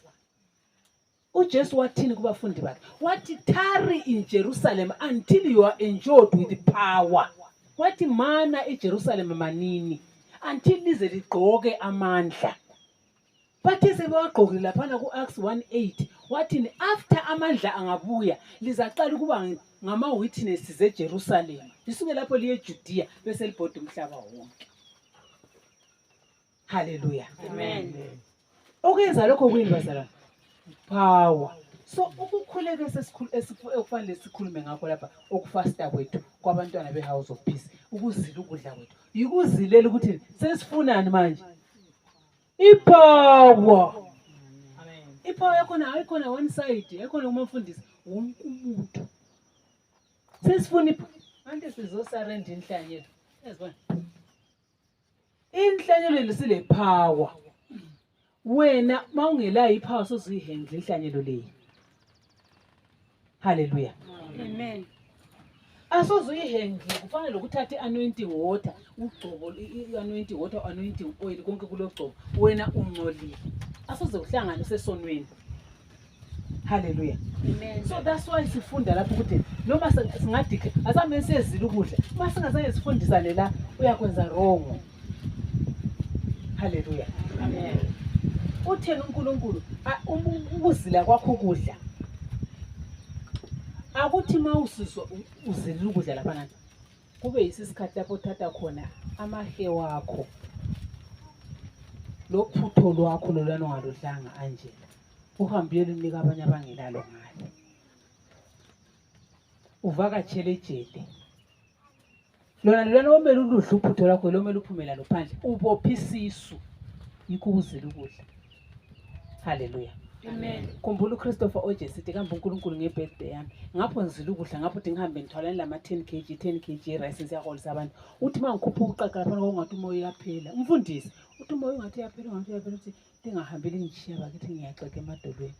uJesu wathini kubafundi bakhe? Wathi tarry in Jerusalem until you are endued with power. Wathi mana eJerusalem manini until lize ligqoke amandla. Bathe sebewagqokile laphana ku-Acts 1:8 wathini after amandla angabuya lizaqala ukuba ngama-witness zeJerusalem. Lisuke lapho liye eJudiya bese libhoda umhlaba wonke. Hallelujah. Amen. Okwenza lokho kuyini bazalwane? Power. So ukukhuleka ekufanele sikhulume ngakho lapha okufasta kwethu kwabantwana beHouse of Peace ukuzila ukudla kwethu. Yikuzilela ukuthi sesifunani manje? Ipower. Amen. Ipower yakhona ayikhona one side, yakhona umfundisi wonke umuntu. Sesifuna manje sizosarenda inhlanyelo. Yazibona? Inhlanyelo lesile power. Wena mawungela ipower sozihandle inhlanyelo leyi. Hallelujah. Amen. Asozihandle kufanele ukuthatha anointing water, ugcobo anointing water, anointing oil konke kulogcobo. Wena ungcolile. Asoze uhlangane sesonweni. Hallelujah. Amen. So that's why sifunda lapho ukuthi noma singadike asame sezila ukudla. Uma singazange sifundisane la uyakwenza wrong. Hallelujah. Amen. Uthena uNkulunkulu ukuzila kwakho ukudla. Akuthi mawusizwa uzila ukudla lapha nani. Kube yisikhathi lapho uthatha khona amahe wakho. Lophutho lwakho lolwana ongaludlanga Angela. Uhambile unika abanye abangelalo ngale. Uvakatshele ejele. Lona omele uluhlu uphutho lakho lomele uphumela lo phandle. Ubopha isisu. Yikho ukuzila ukudla. Hallelujah. Amen. Khumbula uChristopher Oje sithi kambe uNkulunkulu ngebirthday yami. Ngapho ngizila ukudla ngapho uthi ngihambe ngithwala lama 10 kg rice siyaholisa abantu. Uthi mangikhupha uqaqa lapha ngathi umoya uyaphela. Umfundisi uthi umoya ungathi uyaphela uthi ngingahambeli ngishiya bakithi ngiyaxeka emadolweni.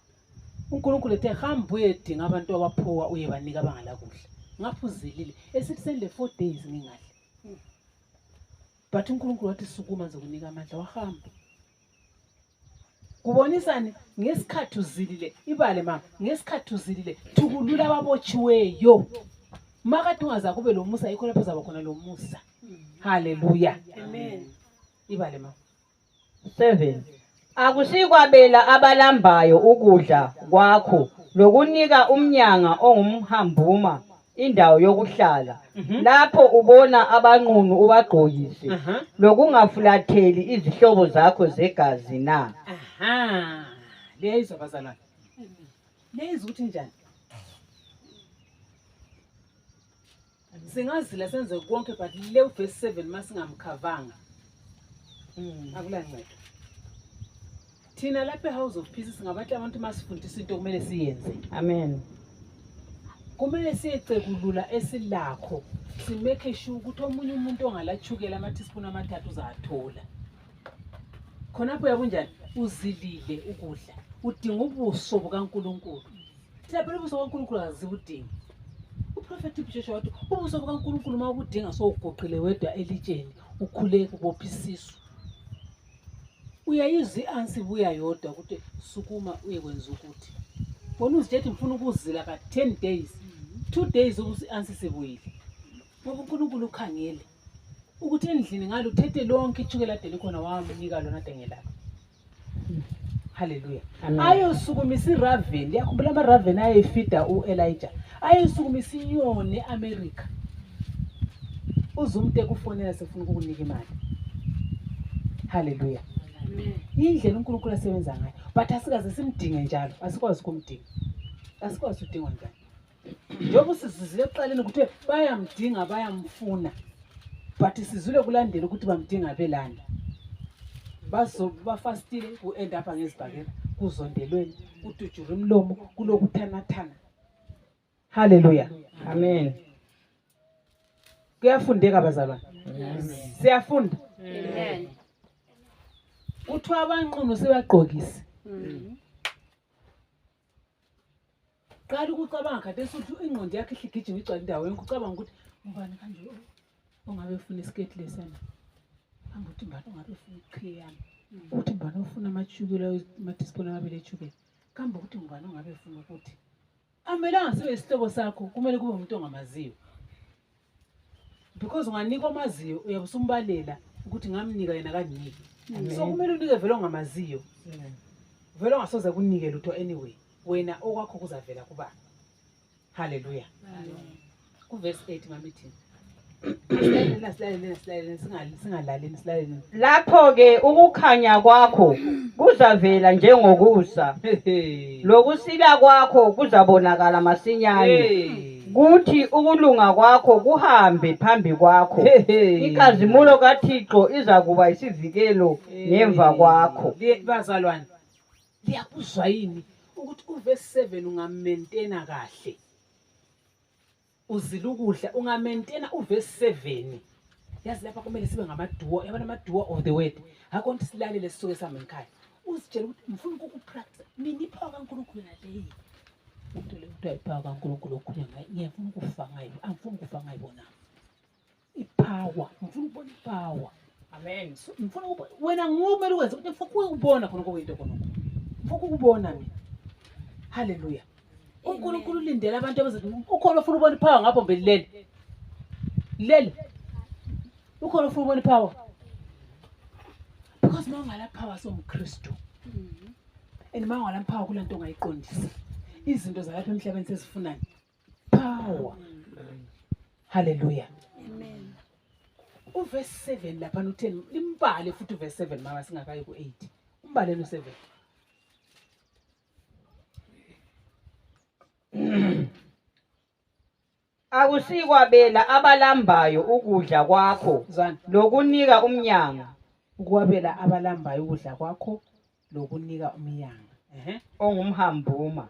uNkulunkulu ethe hamba uyedinga abantu abaphowa uye banika abangala kudla. Ngapho uzilile esithi sende 4 days ngingadli. But uNkulunkulu wathi sukuma nje kunika amandla wahamba. Kubonisane ngesikhathi uzilile ibale mama ngesikhathi uzilile thukulula ababotshiweyo. Makathi ungaza kube lo musa yikho lapho zaba khona lo musa. Hallelujah. Amen. Ibale mama. 7. Akusikwabela abalambayo ukudla kwakho lokunika umnyanga ongumhambuma indawo yokuhlala. Lapho ubona abanqunu ubagqokise lokungafulatheli izihlobo zakho zegazi na. Aha. Leyizwa bazalwane. Leyizwa ukuthi njani? Singazila senze konke but le verse 7 masingamkhavanga. Akulanceda. Thina lapha eHouse of Peace singabantu abantu masifundisa into kumele siyenze. Amen. Kumele siyecekulula esilakho. Simeke sure ukuthi omunye umuntu ongalachukela ama-teaspoon amathathu uzathola. Khonapho yabunjani? Uzilile ukudla. Udinga ubuso bukaNkulunkulu. Lapho ubuso bukaNkulunkulu azibudingi. Uprofeti uJoshua wathi ubuso bukaNkulunkulu mawubudinga sowugoqile wedwa elitsheni ukhuleke ubopha isisu. Uyayizwa i-answer ibuya yodwa ukuthi sukuma uye kwenza ukuthi. Bona uzijethi ngifuna ukuzila ka 10 days. 2 days ukuthi i-answer sebuyile. Ngoba uNkulunkulu ukhangele ukuthi endlini ngalo uthethe lonke ithukela ade likhona wamnika lona ade ngelapha. Hallelujah. Ayosukumisa iRaven. Yakhumbula amaRaven ayefida uElijah. Ayosukumisa inyoni eAmerica. Uzumuntu ekufonela sefuna ukukunika imali. Hallelujah. Amen. Indlela uNkulunkulu asebenza ngayo. But asikaze simdinge njalo. Asikwazi ukumdinga. Asikwazi udingwa njalo. njengoba sizizile ekuqaleni ukuthi bayamdinga bayamfuna but sizule kulandela ukuthi bamdinga belani bafastile ku-end up ngezibhakela kuzondelweni kutujura umlomo kulokuthanatana. Haleluya, Amen. kuyafundeka bazalwane, siyafunda. Amen. Kuthiwa abanqunu sebagqokise. Qala ukucabanga khathesi ukuthi ingqondo yakhe ihligijima igcwala indawo yonke ucabanga ukuthi ubani kanje ongabe ufuna isiketi lesana, hamba uthi mbani ongabe ufuna iqhiye yami, uthi mbani ofuna amachukela amadisiponi amabili echukela, kambe ukuthi mbani ongabe ufuna ukuthi amelanga sibe isihlobo sakho, kumele kube umuntu ongamaziyo, because unganika omaziyo uyabe usumbalela ukuthi ngamnika yena kaniki. So kumele unike vele ongamaziyo, vele ongasoze kunike lutho anyway, wena okwakho kuzavela kuba. Haleluya. Kuverse 8 mamithi. Singalaleni silaleni. Lapho-ke ukukhanya kwakho kuzavela njengokusa, lokusila kwakho kuzabonakala masinyane, kuthi ukulunga kwakho kuhambe phambi kwakho, inkazimulo kaThixo iza kuba isivikelo ngemva kwakho. Bazalwane, liyakuzwa yini ukuthi uverse 7 ungamaintaina kahle, uzila ukudla ungamaintaina uverse 7. Yazi lapha kumele sibe ngamaduo, yabona amaduo of the word. Akonto silalele sisuke sami ekhaya, uzitshela ukuthi ngifuna ukupractice mina iphawu kaNkulunkulu naleyi. Umuntu le uthi ayiphawu kaNkulunkulu okhulunya ngayo, ngiyafuna ukufa ngayo, angifuni ukufa ngayibona iphawa, ngifuna ukubona iphawa. Amen. So ngifuna ukubona wena ngumele ukwenza ukuthi ngifuna ukubona khona kokuyinto khona, ngifuna ukubona mina. Haleluya. uNkulunkulu ulindele abantu abazothi ukhona ufuna ubona ipower ngapho mbelilele. Lele. Ukhona ufuna ubona ipower. Because mawungala power somKristu. And mawungala power kulanto ongayiqondisi. Izinto zalapha emhlabeni sezifunani. Power. Hallelujah. Amen. Uverse 7 lapha no10 limbale futhi uverse 7 mama singakayi ku8. Umbale no7. Akusikwabela abalambayo ukudla kwakho Zwana. lokunika umnyanga Ukwabela abalambayo ukudla kwakho lokunika umyanga. ongumhambuma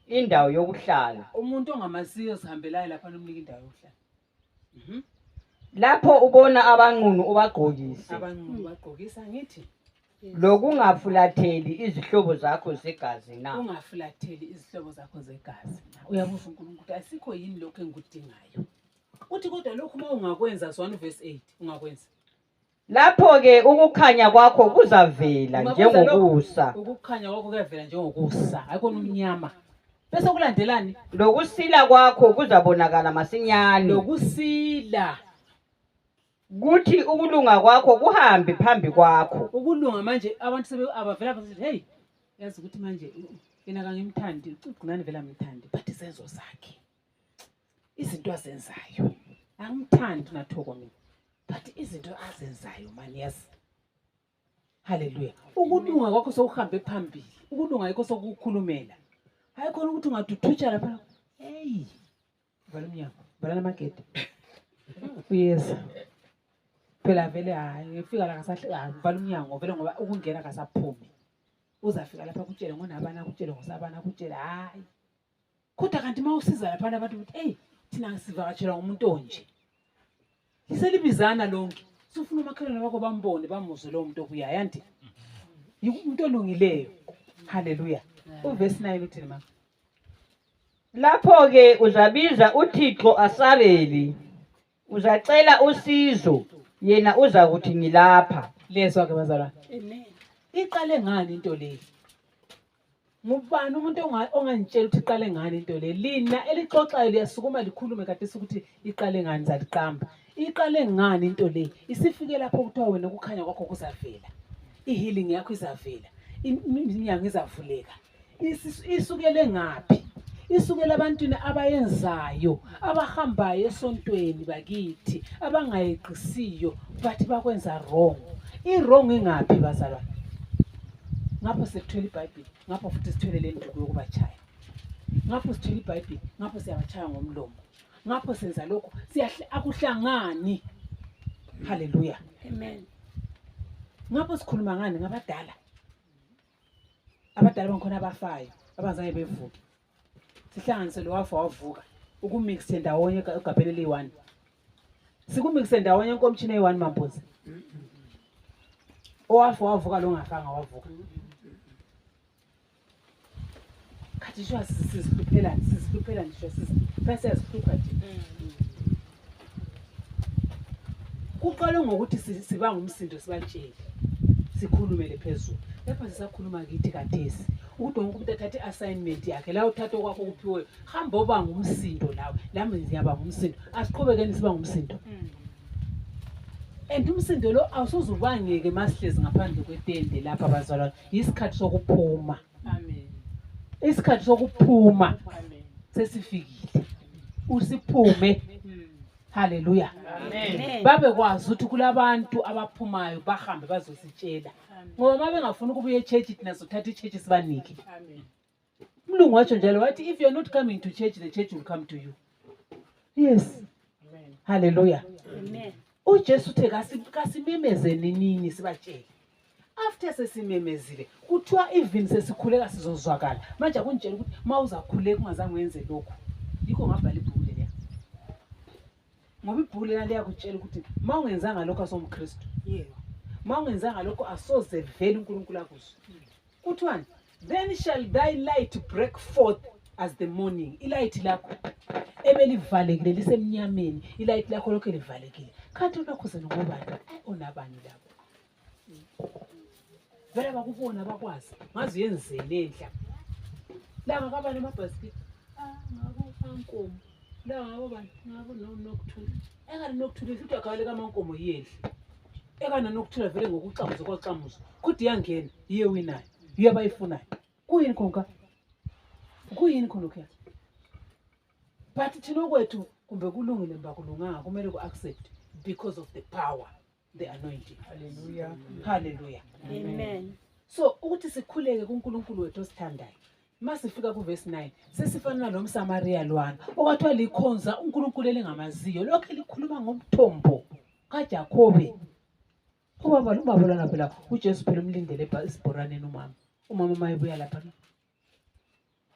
indawo yokuhlala. Umuntu ongamasiyo sihambelayo lapha nomnika indawo yokuhlala. Lapho ubona abanqunu ubagqokise Abanqunu bagqokisa ngithi lokungafulatheli izihlobo zakho zegazi na. ungafulatheli izihlobo zakho zegazi. Uyabuza uNkulunkulu ukuthi asikho yini lokho engikudingayo. Uthi kodwa lokho uma ungakwenza zwana uverse 8 ungakwenza. Lapho-ke ukukhanya kwakho kuzavela njengokusa Ukukhanya kwakho kuyavela njengokusa ayikona umnyama. Bese kulandelani? lokusila kwakho kuzabonakala masinyane Lokusila. kuthi ukulunga kwakho kuhambe phambi kwakho. Ukulunga manje abantu sebe abavela bathi hey yazi ukuthi manje yena kangimthandi ucugcinani vela amthandi but isenzo sakhe izinto azenzayo angimthandi nathoko mina but izinto azenzayo man yes. Hallelujah. Ukulunga kwakho sokuhambe phambili, ukulunga yikho sokukhulumela hayi khona ukuthi ungaduthutsha lapha hey vala umnyango vala namagede uyeza phela vele hayi ngifika la kasahle vala umnyango vele ngoba ukungena kasaphumi uzafika lapha kutshele ngonabana kutshele ngosabana kutshele hayi kodwa kanti mawusiza lapha abantu ukuthi hey thina sivakatshela ngomuntu onje liselibizana lonke sifuna umakhelwane bakho bambone bamuzwe lo muntu obuya yanti umuntu olungileyo. Hallelujah. Uverse 9 uthini mama? Lapho-ke uzabiza uThixo asabeli, uzacela usizo, yena uza kuthi ngilapha. Lezwa ke bazalwane. Amen. Iqale ngani into le? Ngubani umuntu ongangitshela ukuthi iqale ngani into le? Lina elixoxayo liyasukuma likhulume kade ukuthi iqale ngani zaliqamba. Iqale ngani into le? Isifike lapho kuthiwa wena ukukhanya kwakho kuzavela. Ihealing yakho izavela. Iminyango izavuleka. Isukele ngapi? Isukele abantwini abayenzayo, abahambayo esontweni bakithi, abangayeqisiyo bathi bakwenza wrong. I-wrong ingaphi bazalwane? Ngapho sekuthwele iBhayibheli, ngapho futhi sithwele le nduku yokubachaya. ngapho sithula iBhayibheli, ngapho siyabachaya ngomlomo, ngapho senza lokho, akuhlangani. Haleluya. Amen. Ngapho sikhuluma ngani ngabadala. Abadala bangikhona abafayo, abazange bevuke. Sihlanganise lo wavuka, ukumixe ndawonye egabheni eli-1. Sikumixe ndawonye enkomtshini eyi-1 mambuzi. Wavuka lo ngafanga wavuka. Kathi shwa sizihluphela nje bese sihlupha nje. Kuqala ngokuthi sibanga umsindo sibatshele. Sikhulumele phezulu. Lapha sisakhuluma kithi kathesi. Ukuthi wonke umuntu athathe assignment yakhe la uthathe kwakho kuphiwe. Hamba obanga umsindo lawo. Lami ngiyabanga umsindo. Asiqhubekeni sibanga umsindo. And umsindo lo awusoze ubangeke masihlezi ngaphandle kwetende lapha bazalwane. Isikhathi sokuphuma. Amen. Isikhathi sokuphuma Amen. sesifikile. Usiphume. Haleluya. Amen. Babe kwazi ukuthi kulabantu abaphumayo bahambe bazositshela. Ngoba mabe ngafuna ukubuya eChurch thina sothatha iChurch sibanike. Amen. Umlungu watsho njalo wathi if you are not coming to church the church will come to you. Yes. Amen. Haleluya. Amen. uJesu uthe kasimemezeni nini sibatshele. After sesimemezile kuthiwa even sesikhuleka sizozwakala. Manje akunitshela ukuthi mawuzakhuleka ungazange wenze lokho. Yikho ngabhala ibhuku leliya. Ngoba ibhuku leliya liyakutshela ukuthi mawungenzanga lokho asomKristu. Yebo. Mawungenzanga lokho asoze vele uNkulunkulu akuzwe. Kuthiwani? Then shall thy light break forth as the morning. Ilight lakho ebelivalekile lisemnyameni, ilight lakho lokho livalekile. Kanti unakhuze ngobani? Onabani lapho? Vele bakubona bakwazi. Ngazi yenzele endla. La ngakaba namabhasket. Ngabo kankomo. La ngabo bani? Ngabo nokuthula. Ekade nokuthula futhi akawele kamankomo yendle. Ekana nokuthula vele ngokucamuza kwacamuza. Kuthi yangena iye winayo. Uyabayifunayo. Kuyini konka? Kuyini khona lokho? But thina kwethu kumbe kulungile mba kulunganga kumele ku-accept because of the power, the anointing. Hallelujah. Hallelujah. Amen. So ukuthi sikhuleke kuNkulunkulu wethu osithandayo. Masifika kuverse 9 sesifana nalomSamaria lwana okwathiwa likhonza uNkulunkulu elingamaziyo lokho likhuluma ngomthombo kaJakobe. Ubaba lana phela uJesu phela umlindele esibhoraneni umama mayebuya lapha.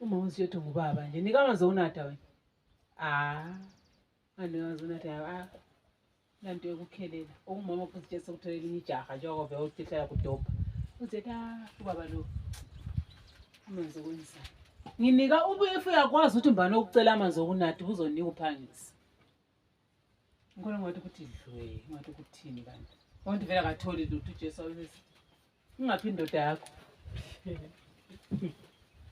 Umama usiyothi ngubaba nje nikamanzi unatha wena. Andikazi unatha lanto yokukhelela. Okumama futhi nje sekutholela ijaha njengoba vele uthihlala kudobha. Uzethi ubaba lo amanzi okwenza. Nginika ubuye uyakwazi ukuthi mbani okucela amanzi okunatha uzonika uphangisa. Ngikho ngathi ukuthi dlwe, ngathi ukuthini kanti. Wonke vele akatholi lutho uJesu awuthi ungaphi indoda yakho.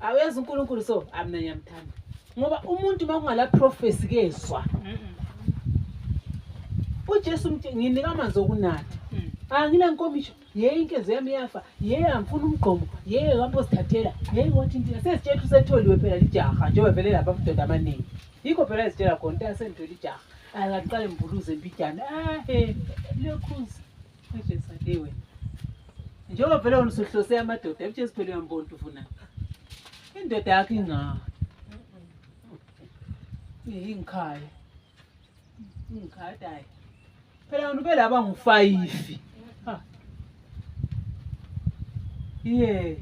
Awezi uNkulunkulu so amna ngiyamthanda. Ngoba umuntu makungala prophecy kezwa. uJesu nginika amanzi okunatha. Ngila nkomisho yeye inkeze yami yafa yeye amfuna umgqomo yeye lapho sithathela yeye wathi into sesitshela usetholiwe phela lijaha njengoba vele lapha amadoda amaningi. Yikho phela isitshela khona into sendwele ijaha. Akaqale imbuluze empijana. Lekhuzi. uJesu adewe. Njengoba vele wona usuhlose amadoda ebujesu phela uyambona ufuna. Indoda yakhe inga. Ingikhaya. Ingikhaya. Phela wona ube laba ngu5. Yeah.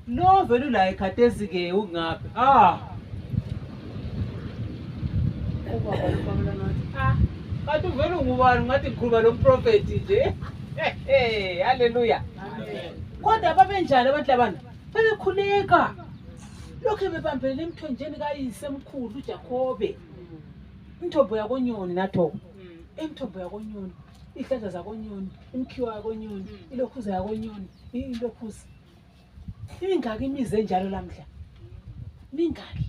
Lo vele la ekhathezi ke ungaphi? Ubaba lo nathi. Kanti vele ungubani ngathi ngikhuluma lo prophet nje. Haleluya. Amen. Kodwa babenjani abantu labana? Bebekhuleka. Lokho bebambelele emthonjeni kayisemkhulu uJakobe. Imthombo yakonyoni nathoko. Imthombo yakonyoni, ihlaza zakonyoni, imkhiwa yakonyoni, ilokhuza yakonyoni, ilokhuza. Ingaki imize njalo lamhla? Mingaki?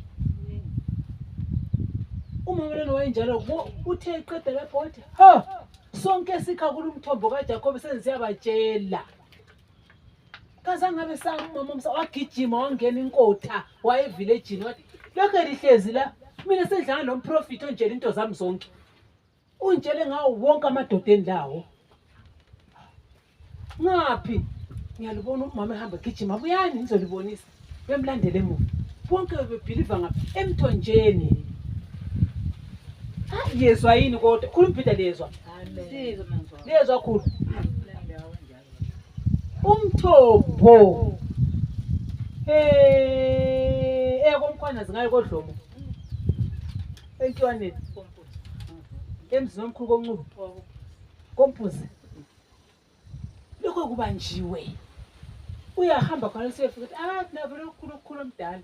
Uma wena wayenjalo uthe iqede lapho wathi, sonke sikha kulumthombo kaJakobe senziyabatshela. Kaza ngabe samama umsa wagijima wangena inkotha waye village wathi, lokho lihlezi la, mina sendlanga lo prophet onjela into zami zonke. Unjele ngawo wonke amadoda endawo. Ngaphi? Ngiyalibona umama ehamba gijima buyani nizolibonisa. Bemlandele emuva. bonke bebhiliva ngapha emthonjeni. Yezwa yini kodwa khuluma Peter lezwa. Lezwa khulu. Umthombo. Komkhwana zingayi kodlomo. Entwaneni. Emzini omkhulu konqubo. Kompuzi. Lokho kubanjiwe. Uyahamba khona sefika ukuthi nabo lokukhulu omdala.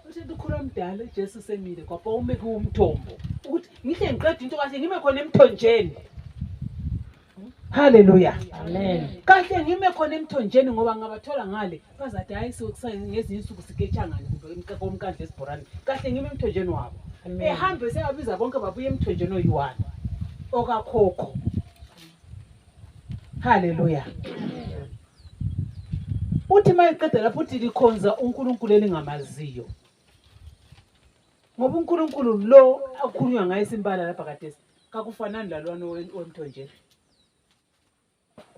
Uthi ukhulu omdala uJesu semile kwapha ume kumthombo. Ukuthi ngihle ngiqeda into kahle ngime khona emthonjeni. Hallelujah. Amen. Kahle ngime khona emthonjeni ngoba ngabathola ngale bazathi hayi ngezinye insuku siketshangani kumbe komkandla esibhorani. Kahle ngime emthonjeni wabo. Ehambe seyabiza bonke babuye emthonjeni oyi1 okakhokho. Hallelujah. Uthi mayiqeda lapho uthi likhonza uNkulunkulu elingamaziyo. Ngoba uNkulunkulu lo akhulunywa ngaye isimbala lapha kadesi kakufanani lalwana wemthonjeni.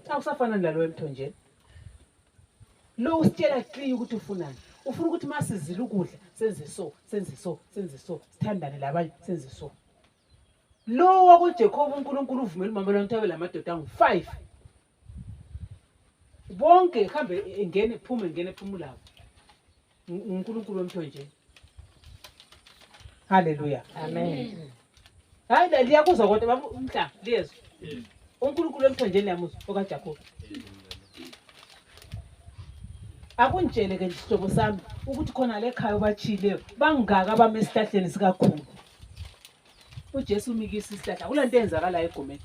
Awusafanani lalo wemthonjeni. Lo usitshela clear ukuthi ufunani. Ufuna ukuthi masizile ukudla senze so, senze so, senze so, sithandane labanye senze so. Lo wakuJacob uNkulunkulu uvumela uMamela ukuthi abe lamadoda angu5. Bonke hambe engene phuma lapho. uNkulunkulu wemthonjeni. Hallelujah. Amen. Hayi liyakuzwa kodwa baba umhla liyezwa. uNkulunkulu wemthonjeni yamuzwa okaJacob. Akunitshele ke isihlobo sami ukuthi khona le ekhaya obachileyo bangaka abame esihlahleni sikakhulu. uJesu umikisa isihlahla kulanto eyenzakala egomeni.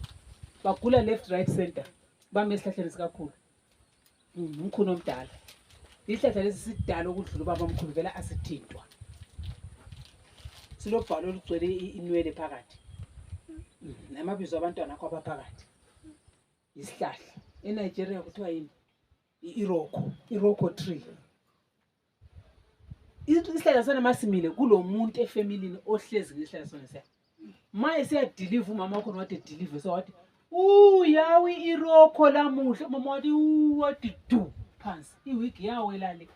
Bagula left right center bame esihlahleni sikakhulu. Umkhulu omdala. Isihlahla lesi sidala ukudlula ubaba omkhulu vela asithintwa. Silobhalo olugcwele inwele phakathi. Namabizo abantwana akho abaphakathi. Isihlahla. eNigeria kuthiwa yini? Iroko tree. Isihlahla sona masimile kulo muntu efamilini ohlezi ngezihlahla sona siya. Maye siya deliver umama wakho wathi deliver so wathi yawi iroko lamuhle mama wathi wathi du phansi iwigi yawela le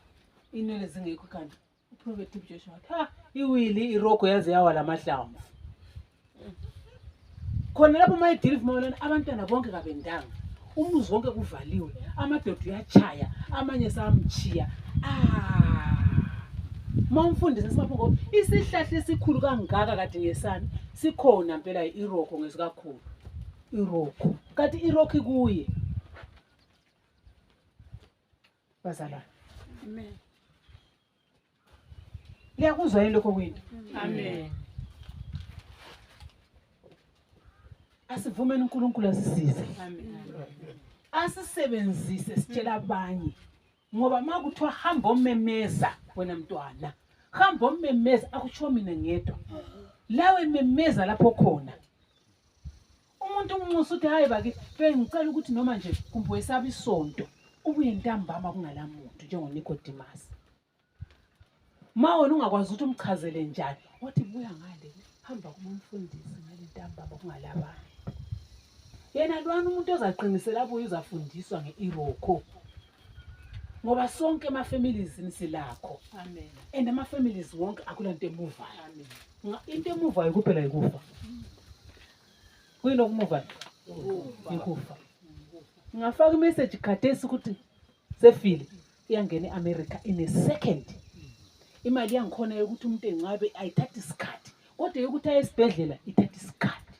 inwele zingekho kanti uProphet Joshua wathi iwili iroko yaze yawa lamahlamvu. Khona lapho maye deliver mawalana abantwana bonke kabendanga. Umuzi wonke kuvaliwe, amadoda uyachaya, amanye samchiya. Mawumfundisa sibaphoko isihlahla esikhulu kangaka kade ngesana sikhona impela iroko ngesikakhulu. Iroko. Kanti iroko kuye. Bazalwane. Amen. Liyakuzwa yini lokho kwinto? Amen. Asivumeni uNkulunkulu asisize. Amen. Asisebenzise sitshela abanye. Ngoba makuthiwa hamba omemeza wena mntwana. Hamba omemeza akusho mina ngedwa. Lawe memeza lapho khona. Umuntu umusa uthi hayi bakithi bengicela ukuthi noma nje kumbe wesaba isonto ubuye ntambama kungalamuntu njengoNicodemus. Wena ungakwazi ukuthi umchazele njani. Wathi buya ngale hamba kumfundisi ngale ntambama kungalabani. Yena lwana umuntu ozaqinisela abuye uzafundiswa ngeiroko. Ngoba sonke ama families nisilakho. Amen. And ama families wonke akulanto emuvayo. Amen. Into emuvayo kuphela ikufa. Kuyini okumuvayo? Ikufa. Ngafaka imessage khathesi ukuthi sefile iyangena eAmerica in a second. Imali yangikhona ukuthi umuntu engabe ayithatha isikhathi. Kodwa ukuthi aye esibhedlela ithatha isikhathi.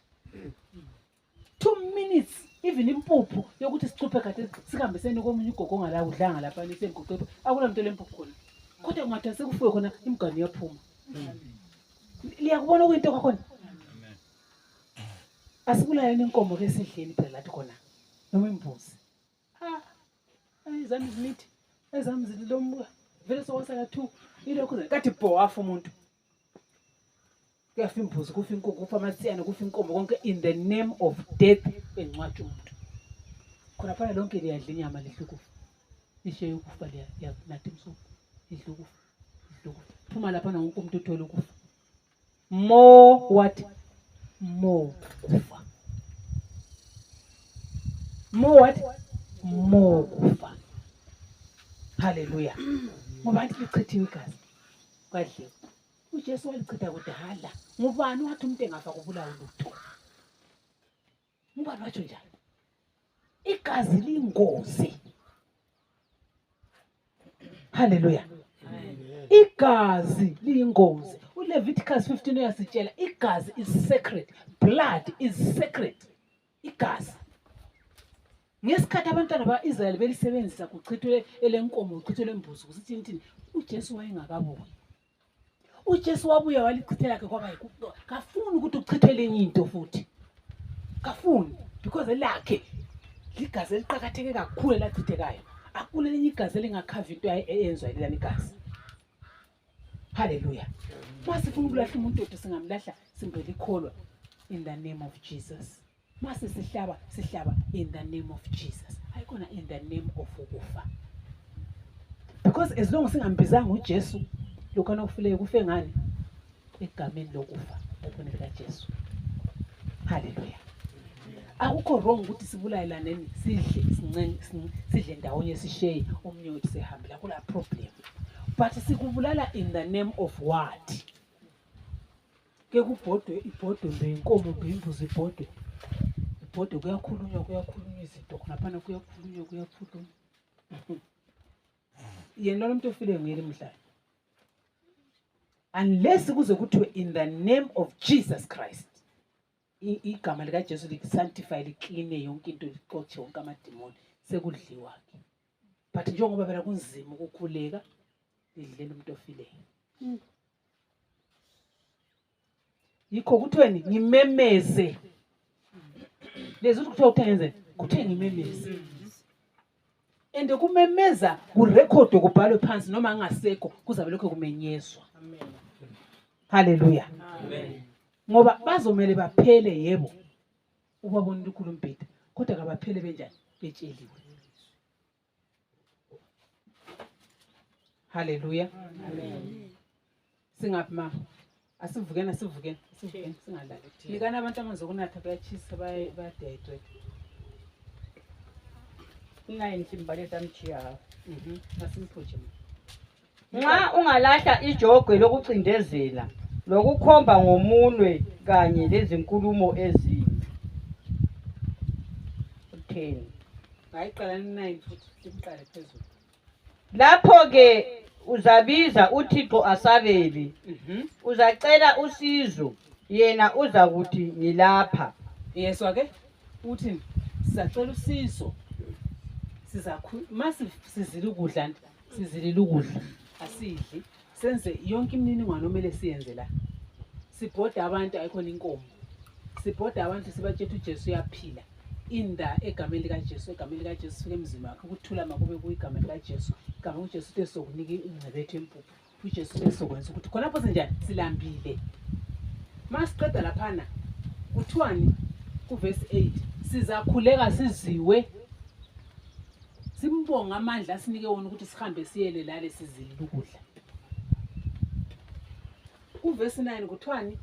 2 minutes even impuphu yokuthi sicuphe kade sikambeseni komunye ugogo ongala udlanga lapha nisenguqephe akulanto lempuphu khona. Kodwa kungathi sekufuye khona imgani yaphuma. Liyakubona kwinto kwakhona. Asibulayeni inkomo lesidleni phela lathi khona. Noma imbuzi. Izami zimithi. Ezami zilombuka. Vele sokwasala 2. Ilokho kathi bowafa umuntu. Kuyafa imbuzi, kufa inkukhu, kufa amasiyane, kufa inkomo konke in the name of death encwathi umuntu. Khona phela lonke liyadla inyama lihlukufa. Ishe ukufa liya nathi mso. Ihlukufa. Phuma lapha na wonke umuntu uthola ukufa. More what? More kufa. More what? More kufa. Hallelujah. Ngoba lichithiwe igazi. kwadliwa. uJesu walichitha kudala. Ngubani wathi umuntu engafa kubulawa lutho? Ngubani watsho njalo? Igazi liyingozi. Haleluya. Igazi liyingozi. uLeviticus 15 uyasitshela igazi is sacred. Blood is sacred. Igazi. Ngesikhathi abantwana ba-Israyeli belisebenzisa kuchithwe elenkomo, kuchithwe lembuzi, kusithi nithini? uJesu wayengakabuyi. uJesu wabuya walichithela ke kwaba yikuqo. Kafuni ukuthi uchithwe lenye into futhi. Kafuni because lakhe ligazi eliqhakatheke kakhulu elachithekayo. Akule lenye igazi elingakhavi into eyenzwa lelani igazi. Hallelujah. Masifuna ukulahla umuntu wethu singamlahla simbele ikholwa in the name of Jesus. Mase sihlaba in the name of Jesus. Ayikona in the name of ukufa. Because as long as singambizanga uJesu lokho okufileyo kufe ngani? Egameni lokufa ekhona likaJesu. Hallelujah. Akukho wrong ukuthi sibulayelaneni sidle ndawonye sisheye omnye wethu sehambile akula problem. But sikubulala in the name of what? Ke kubhodwe ibhodwe inkomo imbuzi ibhodwe. Ibhodwe kuyakhulunywa izinto khonaphana kuyakhulunywa. Yena lo muntu ofile ngiyele emhlanje. Unless kuze kuthiwe in the name of Jesus Christ. Igama lika Jesu lisanctify liclean yonke into liqotshe wonke amademoni sekudliwa ke. But njengoba phela kunzima ukukhuleka idlela umuntu ofileyo. Yikho kuthweni ngimemeze. Lezi kuthiwa uthenze kuthe ngimemeze. Ende kumemeza kurecord kubhalwe phansi noma angasekho kuzabe lokho kumenyezwa. Amen. Hallelujah. Amen. Ngoba bazomele baphele yebo. Ubabona uNkulunkulu umbhida kodwa kabaphele benjani? Betsheliwe. Hallelujah. Amen. Singaphi mama? Asivukeni singalali. Nikana abantu amanzi okunatha bayachisa bayadehydrate. Ingayini simbale samchiya. Asimphuje mama. Nxa ungalahla ijogwe lokucindezela lokukhomba ngomunwe kanye lezinkulumo ezimbi. 10. Hayiqala 9 futhi siqale phezulu. Lapho ke uzabiza uThixo asabele. Uzacela usizo yena uzakuthi ngilapha. Yes wake uthini? Sizacela usizo. Sizile ukudla sizilile ukudla asidli senze yonke imininingwane omele siyenze la. Sibhoda abantu ayikhona inkomo. Sibhoda abantu sibatshela uJesu uyaphila. Inda egameni likaJesu fike emzimba wakhe ukuthula makube kuyigama likaJesu. Igama uJesu uthe sokunika ingcebethu empuphu. uJesu uthe sokwenza ukuthi khonapho senjani silambile. Masiqeda laphana kuthiwani kuverse 8 sizakhuleka siziwe. Simbonga amandla asinike wona ukuthi sihambe siyele lale sizile ukudla. Kuverse 9 kuthiwani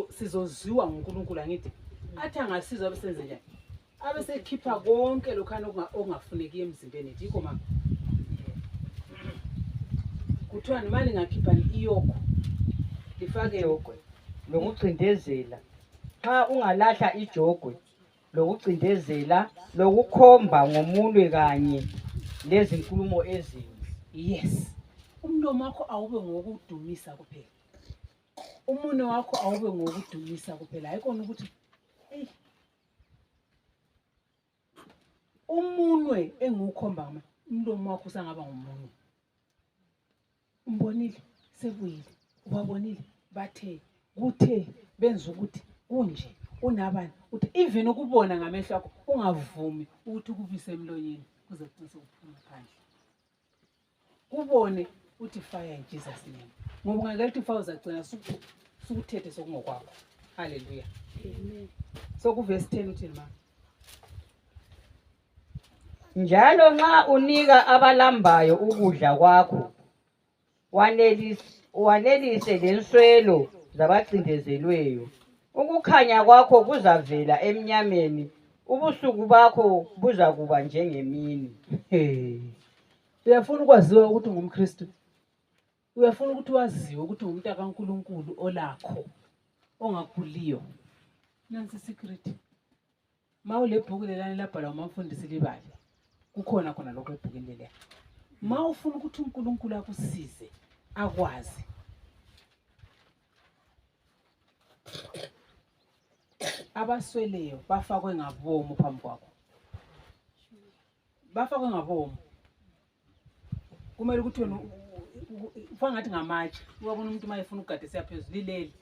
sizoziwa nguNkulunkulu angithi athi angasizwa besenze njani? Abesekhipha konke lokhana okungafuneki emzimbeni ethu. Yikho mama. Kuthiwani mali ngakhipha iyoko lifake Ijogwe lokucindezela. Xa ungalahla ijogwe lokucindezela lokukhomba ngomunwe kanye lezinkulumo ezimbi. yes. Umlomo wakho awube ngokudumisa kuphela. Umunwe wakho awube ngokudumisa kuphela. Ayikona ukuthi hey umunwe engukhomba ngama umlomo wakho usangaba ngumunwe. Umbonile sebuyile. Ubabonile bathe kuthe benza ukuthi kunje unabani uthi even ukubona ngamehlo akho ungavumi ukuthi ukubise emlonyeni kuze kuphuma phandle. Kubone uthi fire in Jesus name. Ngoba ungeke uthi fire uzagcina sukuthethe sokungokwakho. Hallelujah. Amen. So ku verse 10 uthini mama? Njalo nxa unika abalambayo ukudla kwakho wanelise lenswelo zabacindezelweyo. Ukukhanya kwakho kuzavela emnyameni, ubusuku bakho buzakuba njengemini. Uyafuna ukwaziwa ukuthi ungumKristu? uyafuna ukuthi waziwe ukuthi umuntu akaNkulunkulu olakho ongaguliyo. Nansi secret. Mawule bhuku lelani labhalwa umfundisi libali. Kukhona khona lokho ebhukini leliya. Mawufuna ukuthi uNkulunkulu akusize akwazi. Abasweleyo bafakwe ngabomo phambi kwakho. Bafakwe ngabomo. Kumele ukuthi wena ufanga ngathi ngamatshe. Uyabona umuntu mayefuna ukugada siyaphezulu lileli.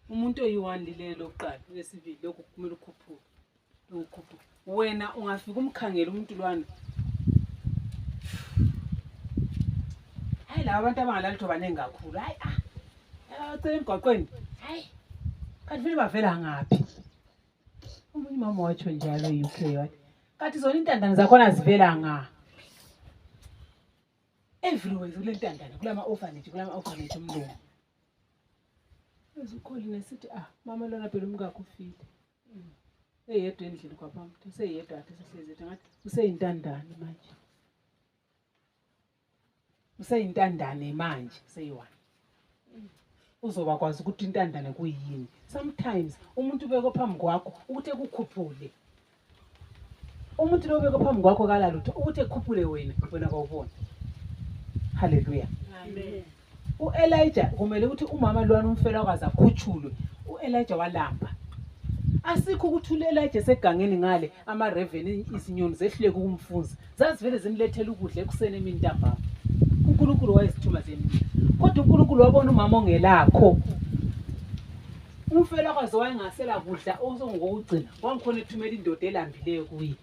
Umuntu oyi-1 lileli lokuqala, lesibili lokhu kumele ukhuphuke. Ukhuphuke. Wena ungafika umkhangela umuntu lwana. Hayi laba abantu abangalalutho baningi kakhulu. Hayi abacela emgwaqweni. Hayi. Kanti vele bavela ngaphi? Umunye mama watsho njalo e-UK wathi, kanti zona intandane zakhona zivela nga. Everywhere kule ntandane, kulama orphanage umlungu. Ezikholi nesithi mama lona phela umkakho ufile. Eyedwa endlini kwaphambi, useyedwa athi sihlezi ngathi useyintandane manje. Useyintandane manje, seyi-1. Uzoba kwazi ukuthi intandane kuyini. Sometimes umuntu ubeke phambi kwakho ukuthi ekukhuphule. Umuntu lo ubeke phambi kwakho kalalutho ukuthi ekukhuphule wena kawubona. Hallelujah. Amen. U-Elijah kumele ukuthi umama lwana umfelokazi akhutshulwe. U-Elijah walamba. Asikho ukuthi u-Elijah segangeni ngale ama-raven izinyoni zehluleke ukumfunza. Zazivele zimlethela ukudla ekuseni emini ntambama. uNkulunkulu wayezithuma zemini. Kodwa uNkulunkulu wabona umama ongelakho. Umfelokazi wayengasela kudla osongokugcina. Wangikhona ethumela indoda elambileyo kuye.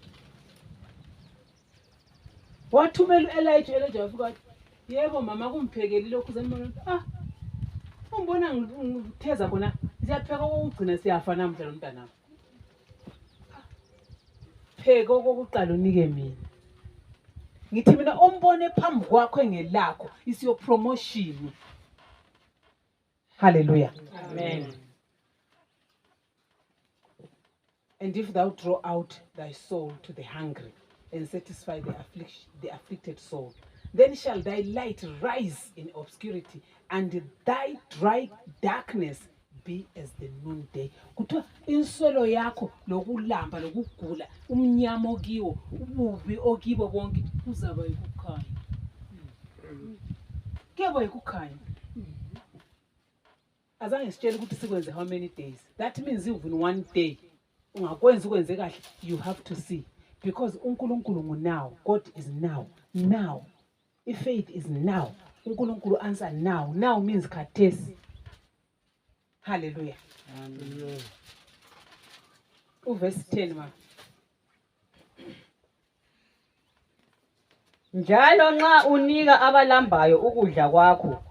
Wathumela u-Elijah wafika wathi, yebo mama kumphekeli lokhu zenibona umbona ngitheza khona siyapheka okugcina siyafa namhla lo mntana. Pheka okokuqala unike mina. Ngithi mina ombone phambi kwakho engelakho isiyo promotion. Hallelujah. Amen. And if thou draw out thy soul to the hungry and satisfy the afflicted soul, then shall thy light rise in obscurity, and thy dry darkness be as the noonday. Kuthiwa inswelo yakho lokulamba lokugula umnyama okiwo ububi okibo bonke kuzaba yikukhanya. Kuyaba yikukhanya. Azange sitshele ukuthi sikwenze how many days. That means even one day ungakwenza ukwenze kahle, you have to see, because uNkulunkulu ngunow. God is now. Now. If faith is now, uNkulunkulu answer now. Now means khathesi. Hallelujah. Amen. Verse 10 ma. Njalo nxa unika abalambayo ukudla kwakho,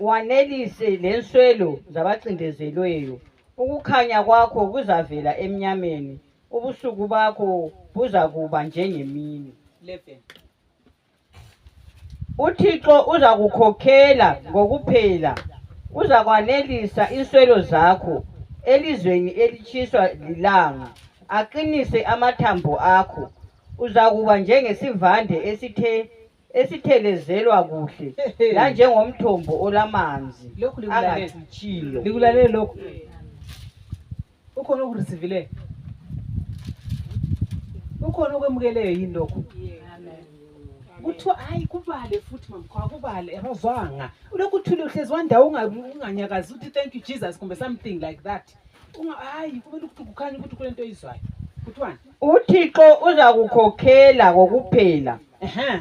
wanelise lenswelo zabacindezelweyo. Ukukhanya kwakho kuzavela emnyameni, ubusuku bakho buzakuba njengemini. 11. uThixo uzakukhokhela ngokuphela, uzakwanelisa inswelo zakho elizweni elitshiswa lilanga, aqinise amathambo akho. Uzakuba njengesivande esithelezelwa kuhle, lanjengomthombo olamanzi Lokhu likulalela. angachitshiyo. Likulalela lokhu. Ukhona okureceive. Ukhona okwemukeleyo yini lokhu? Kuthiwa hayi kubale futhi mamkhwa kubale abazwanga. Ulokhu uthule uhlezi wandawo unganyakazi uthi thank you Jesus kumbe something like that. Hayi kumele ukuthi kukhanye ukuthi kulento oyizwayo. Kuthiwani? uThixo uzakukhokhela ngokuphela,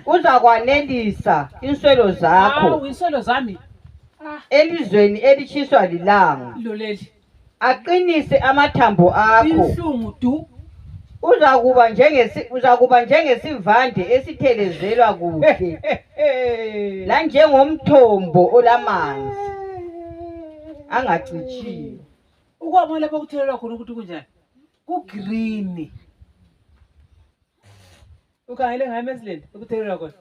uzakwanelisa inswelo zakho Inswelo zami. elizweni elitshiswa lilanga, Loleli. aqinise amathambo akho. Inhlungu du. Uzakuba njengesivande esithelezelwa kuhle, lanjengomthombo olamanzi angachitshiyo. Ukwabona lapho kuthelelwa khona ukuthi kunjani? Ku-green. Ukhangele ngaMesland ukuthelelwa khona.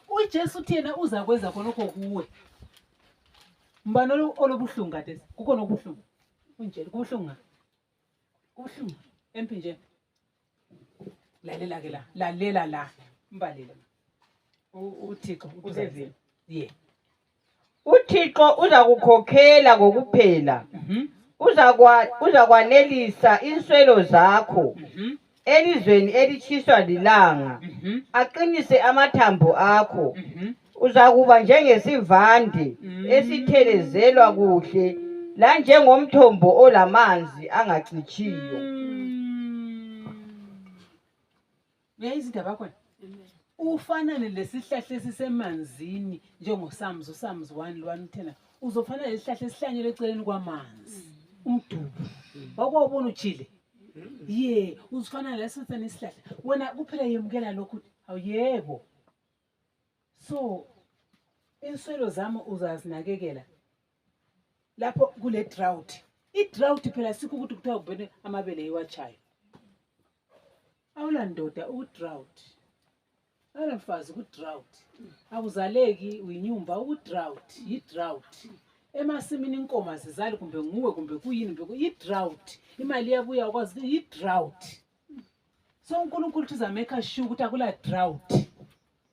uJesu uthi yena uzakwenza khonokho kuwe. Mbani olobuhlungu kade? Kukhona okubuhlungu. Unjele kubuhlungu. Kubuhlungu. Emphi nje. Lalela ke la. Lalela la. Mbalele. uThixo Ulevini. yeah. uThixo uza kukhokhela kokuphela, uzakwanelisa inswelo zakho elizweni elitshiswa lilanga, aqinise amathambo akho. Uzakuba njengesivande esithelezelwa kuhle, lanjengomthombo olamanzi angacitshiyo. Uyayizwa indaba yakhona? Amen. Ufanane lesihlahla esisemanzini njengoSams, uSams 1:10. Uzofana lesihlahla esihlanyelwe eceleni kwamanzi. Umdubu. Wakwabona ujile? Yeah, uzifana lesithani isihlahla. Wena kuphela yemukela lokhu awuyebo. So inswelo zami uzazinakekela lapho kule drought. I-drought phela sikho ukuthi kuthiwa kubene amabele iwachayo. Awulandoda u-drought. Awulamfazi ku-drought. Awuzaleki uyinyumba u-drought, yi-drought. Emasimini inkomo azizali kumbe nguwe kumbe kuyini kumbe yi-drought. Imali yabuya ukwazi yi-drought. So uNkulunkulu uza make sure ukuthi akula drought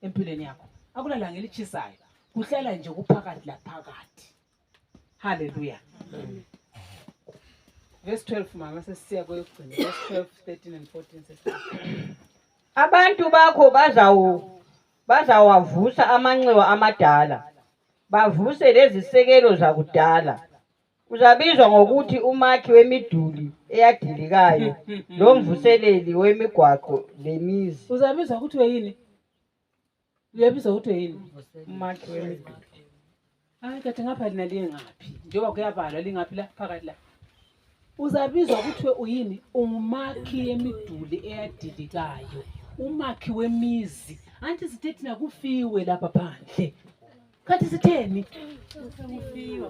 empilweni yakho. Akula langa elichisayo. Kuhlala nje kuphakathi laphakathi. Hallelujah. Verse 12 mama sesiya kweyokugcina. Verse 12, 13 and 14 sesiya. Abantu bakho bazawavusa amanxiwa amadala, bavuse lezisekelo zakudala. Uzabizwa ngokuthi umakhi wemiduli eyadilikayo, lomvuseleli wemigwaqo lemizi. Uzabizwa ukuthi weyini? Uyabizwa ukuthi weyini? Umakhi wemiduli. Hayi kade ngapha lina lingaphi? Njengoba kuyabalwa lingaphi la phakathi la. Uzabizwa ukuthi uyini? Umakhi yemiduli eyadilikayo, umakhi wemizi. Anti sithethi nakufiwe lapha phandle. Kanti sitheni?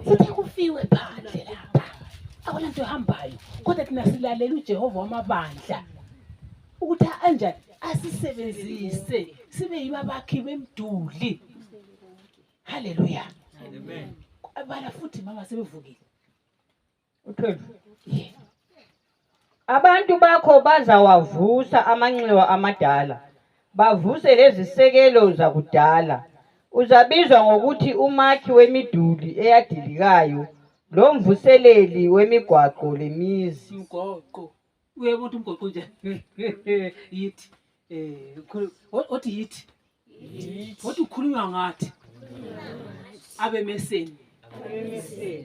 Sithi kufiwe phandle lapha. Akulanto ehambayo. Kodwa thina silalela uJehova wamabandla. Ukuthi anjani asisebenzise sibe yibabakhi bemiduli. Hallelujah. Amen. Abala futhi mama sebevukile. U12. Abantu bakho bazawavusa amanxiwa amadala, bavuse lezisekelo zakudala. Uzabizwa ngokuthi umakhi wemiduli eyadilikayo, lomvuseleli wemigwaqo lemizi. Umgoqo. Uyabona umgoqo nje. Yithi othi yithi. Othi ukhulunywa ngathi. Abe meseni.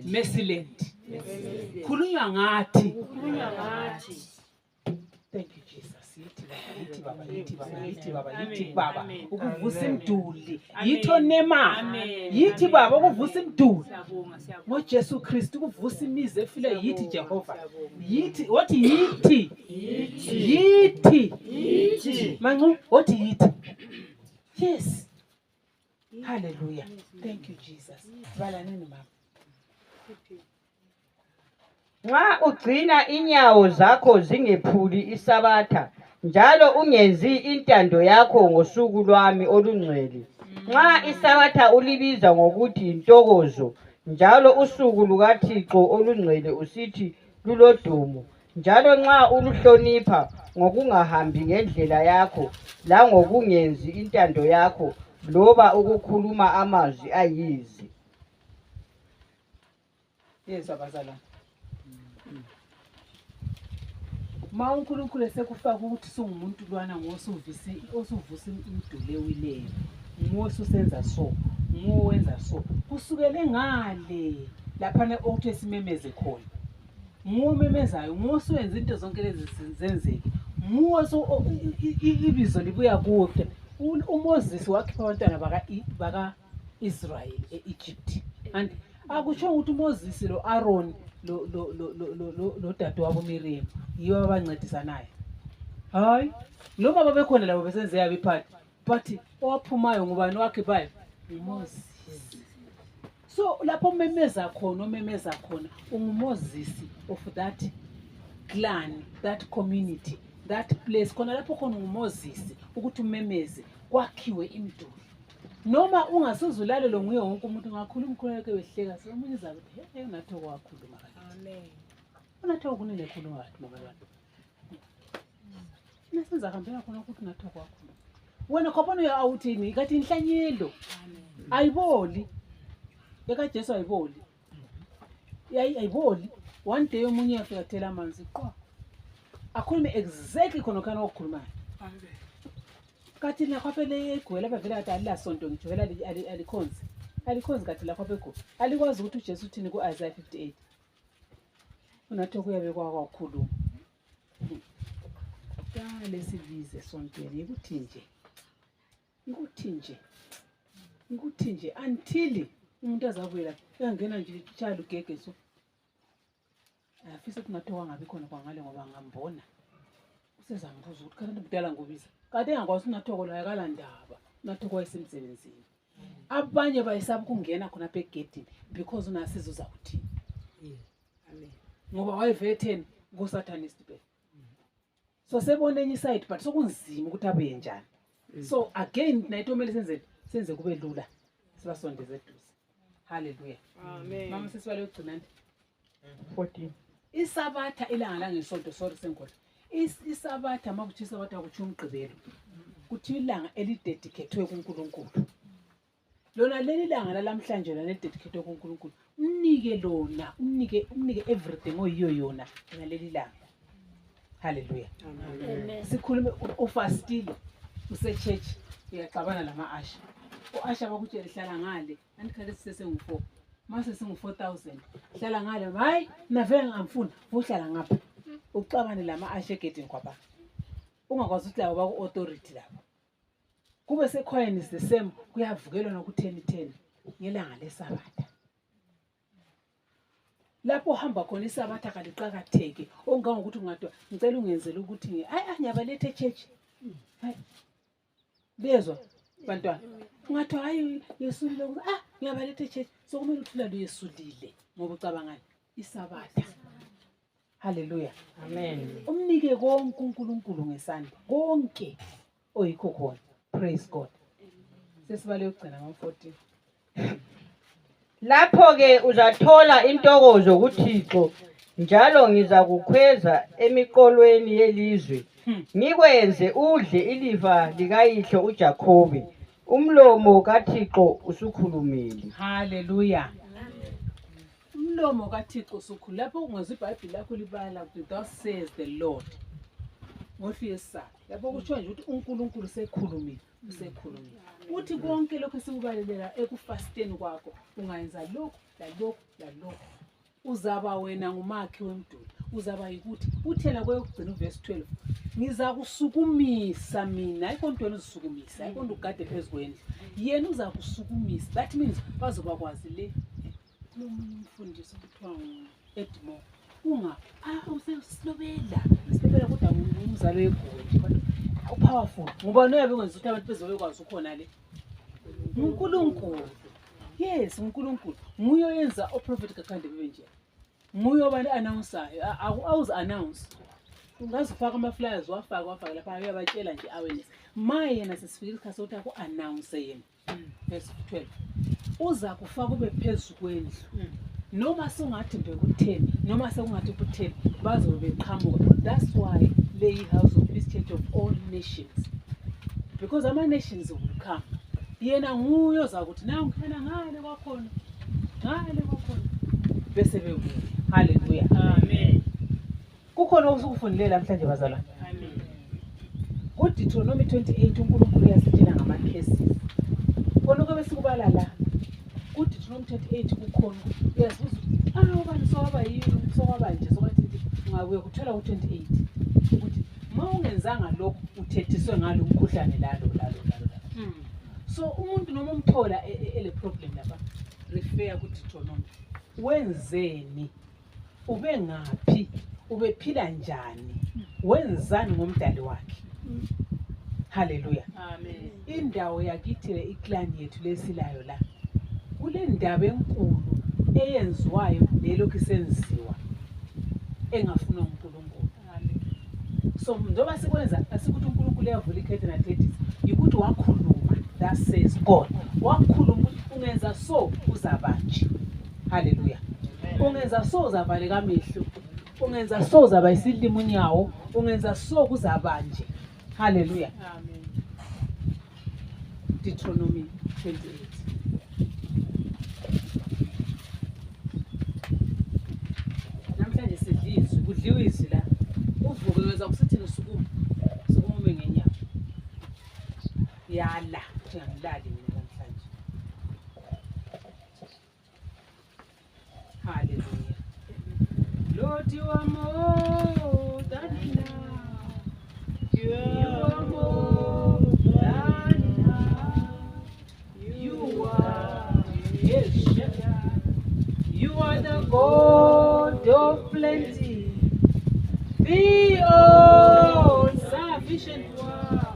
Mercyland. Khulunywa ngathi. Thank you Jesus. Yithi baba, yithi baba, yithi baba, yithi baba. Ukuvusa imiduli. Yitho nema. Yithi baba ukuvusa imiduli. NgoJesu Kristu ukuvusa imizi efile yithi Jehova. Yithi othi yithi. Yithi. Mancu othi yithi. Yes. Hallelujah. Thank you Jesus. Bala nini mama? Nxa ugcina inyawo zakho zingephuli isabatha, njalo ungenzi intando yakho ngosuku lwami olungcwele. Nxa isabatha ulibiza ngokuthi intokozo, njalo usuku lukaThixo olungcwele usithi lulodumo, njalo nxa uluhlonipha ngokungahambi ngendlela yakho, langokungenzi intando yakho, loba ukukhuluma amazwi ayizi. Yes abazalwane. Ma uNkulunkulu esekufaka ukuthi sungumuntu lwana ngosuvusa imiduli ewileyo. Ngosusenza so, ngowenza so. Kusukele ngale lapha othi simemeze khona. Ngomemezayo, ngosuyenza into zonke lezi zenzeke. Ngoso ibizo libuya kuwe. uMoses wakhipha abantwana baka Israel eEgypt. And akusho ukuthi uMoses lo Aaron lo dadu wabo Miriam yibo abancedisanayo. Hayi, noma babekhona labo besenze yabe iphathi, but owaphumayo ngubani wakhiphayo? uMoses. So lapho umemeza khona unguMoses of that clan, that community, that place. Khona lapho khona unguMoses ukuthi umemeze kwakhiwe imiduli. Noma ungasuzulale lo nguye wonke umuntu ngakhuluma umkhuleko wehleka somunye izakuthi hey unathoka wakhuluma kahle. Amen. Unathoka kunile khuluma kahle mama baba. Nasenza hambela khona ukuthi unathoka wakhuluma. wena khopona uya awuthini kathi inhlanyelo ayiboli beka Jesu ayiboli ayiboli one day omunye yafika thela amanzi qwa akhulume exactly khona kana okukhulumayo kathi la kwaphele egwela bavela kathi alilasonto ngitsho vela alikhonzi kathi la kwapheko alikwazi ukuthi uJesu uthini ku Isaiah 58 unathi kuyabe kwakhuluma lesibize sontweni ngikuthi nje until umuntu azabuyela uyangena nje itshalo gegeso afisa kungathiwa ngabe khona kwangale ngoba ngambona usezangibuza ukuthi kanti kudala ngobiza kade engakwazi unathoko la yakalandaba unathoko wayesemsebenzini abanye bayisaba ukungena khona phe egedini because unasizo zawuthini Amen. ngoba wayevetheni ngoSathanist bhe so sebone enye side but sokunzima ukuthi abuye njani so again nayito kumele senze kube lula sibasondeze eduze haleluya Amen. mama sesibale ugcina 14 isabatha ilanga langesonto sorry senkolo isabatha makuthi isabatha kuthi umgqibelo kuthi ilanga elidedicatwe kuNkulunkulu lona leli langa lalamhlanje lana elidedicatwe kuNkulunkulu umnike everything oyiyo yona ngaleli langa haleluya Amen. sikhulume ufastile usechurch uyaxabana lama-asha u-asha bakutshela hlala ngale andikhale sisesengu-4 mase singu-4000 hlala ngale hayi navele ngamfuna uhlala ngapha uxabane lama-asha egedini kwapha ungakwazi ukuthi labo baku-authority labo kube secoin is the same kuyavukelwa noku-10 ngelanga lesabatha lapho uhamba khona isabatha kaliqakatheke ongangokuthi ungathiwa ngicela ungenzele ukuthi ngiyabalethe church hayi bezwa bantwana ungathiwa hayi yesulile ukuthi ngiyabalethe church sokumele uthula lo yesulile ngoba ucabangani isabatha haleluya amen umnike konke uNkulunkulu ngesandla konke oyikho khona praise God sesibale ugcina ngo-14 lapho-ke uzathola intokozo kuThixo njalo ngizakukhweza emiqolweni yelizwe ngikwenze udle ilifa likayihlo uJakobe umlomo kaThixo usukhulumile haleluya umlomo kaThixo usukhuluma lapho ungezwe iBhayibheli lakho libala ukuthi thus says the Lord ngofisa lapho kusho nje ukuthi uNkulunkulu usekhulumile uthi konke lokho esikubalela ekufasteni kwakho ungayenza lokho lalokho uzaba wena ngumakhi wemduli uzaba yikuthi uthela kweyokugcina uverse 12 ngizakusukumisa mina ayikho into ozisukumisa ayikho into ugade phezukwendlu yena uzakusukumisa that means bazoba kwazi le umfundisi kuthiwa Edmo usesilobela kodwa umzalo wegoli upowerful ngoba noyabe ungenza ukuthi abantu bezobekwazi ukhona le uNkulunkulu yes uNkulunkulu nguye oyenza oprofeti kakhande bebe nje nguye obani announceayo awuzi announce ungazifaka ama-flyers wafaka lapha uyabatshela nje awareness maye yena sesifikile isikhathi sokuthi aku-announce yena verse 12 uza kufaka ube phezu kwendlu noma sungathi beku-10 noma sekungathi ku-10 bazobe beqhamuka that's why lay house of this church of all nations because ama-nations will come yena nguye ozakuthi nawe ngena ngale kwakhona bese bebuya haleluya Amen. kukhona okusukufundile namhlanje bazalwane Amen. kuDeuteronomy 28 uNkulunkulu uyasitshela ngama-cases khona kube sikubala la kuDeuteronomy 28 kukhona uyasibuza ubani sokwaba yini sokwaba nje sokwathi ungabuye kuthola u28 ukuthi uma ungenzanga lokho uthethiswe ngalo umkhuhlane lalo so umuntu noma umthola ele problem lapha refer kuDeuteronomy wenzeni ube ngaphi ubephila njani wenzani ngomdali wakhe haleluya Amen. indawo yakithi le iclan yethu lesilayo la kule ndaba enkulu eyenziwayo nelokhu isenziwa engafuna uNkulunkulu Amen. so njengoba sikwenza asikuthi uNkulunkulu uyavula ikhetheni athethi yikuthi wakhuluma that says God wakhuluma ungenza so uzabanje haleluya ungenza so uzavaleka amehlo ungenza so uzaba isilimo unyawo ungenza so kuzabanje haleluya Amen. Deuteronomy 28. Namhlanje sidla izwi, kudliwa izwi la. Uvuke weza kusithini sukuma. Sukuma ube ngenyawo. Yala, uthi ngilali mina namhlanje. Hallelujah. Lord, you are more than enough. You are more than enough. You are, yes, you are the God of plenty, the all-sufficient one,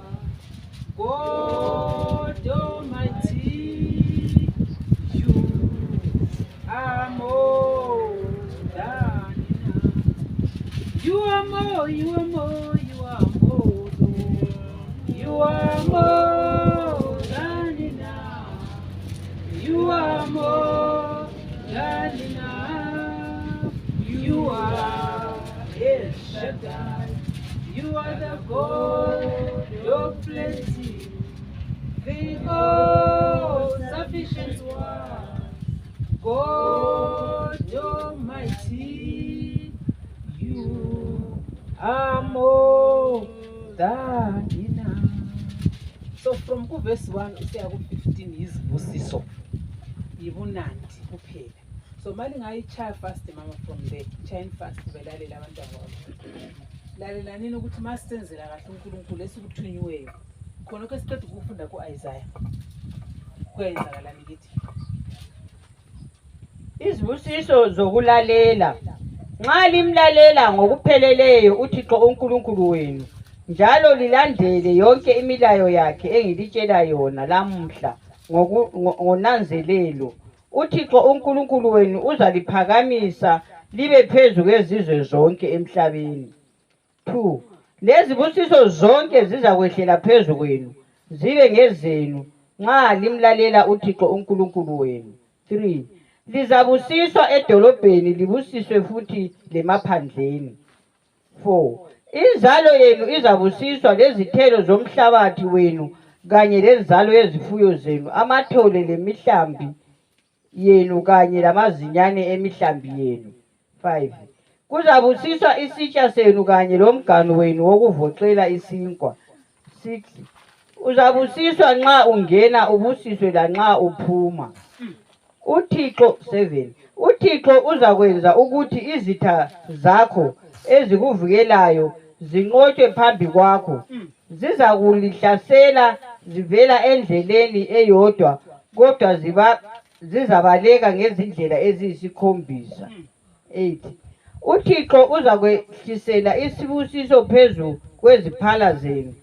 God Almighty. You are more than enough. You are more, you are more, you are more, Lord. You are more than enough. You are more than enough. You are El Shaddai. You are the God of plenty, the all-sufficient one, God Almighty. You are more than enough. So from verse 1 usiya ku 15 yizibusiso, yibunandi kuphela. So mali ngayichaya fast mama from there, chaying fast belalela abantwana babo. Lalela nini ukuthi masenzela kahle uNkulunkulu esikuthunyiweyo. Khona ke siqeda ukufunda ku-Isaiah. Kwenzakalani kithi? Izibusiso zokulalela. Nxa limlalela ngokupheleleyo uThixo uNkulunkulu wenu, njalo lilandele yonke imilayo yakhe engilitshela yona lamuhla ngonanzelelo, uThixo uNkulunkulu wenu uzaliphakamisa libe phezu kwezizwe zonke emhlabeni. 2. Lezi busiso zonke zizakwehlela phezu kwenu, zibe ngezenu nxa limlalela uThixo uNkulunkulu wenu. 3. Lizabusiswa edolobheni, libusiswe futhi lemaphandleni. 4. Inzalo yenu izabusiswa, lezithelo zomhlabathi wenu kanye lenzalo yezifuyo zenu, amathole lemihlambi yenu kanye lamazinyane emihlambi yenu. 5. Kuzabusiswa isitsha senu kanye lomganu wenu wokuvoxela isinkwa. 6. Uzabusiswa nxa ungena, ubusiswe lanxa uphuma. uThixo 7. uThixo uzakwenza ukuthi izitha zakho ezikuvukelayo zinqotshwe phambi kwakho. Zizakulihlasela zivela endleleni eyodwa, kodwa zizabaleka ngezindlela eziyisikhombisa. 8. uThixo uzakwehlisela isibusiso phezu kweziphala zenu,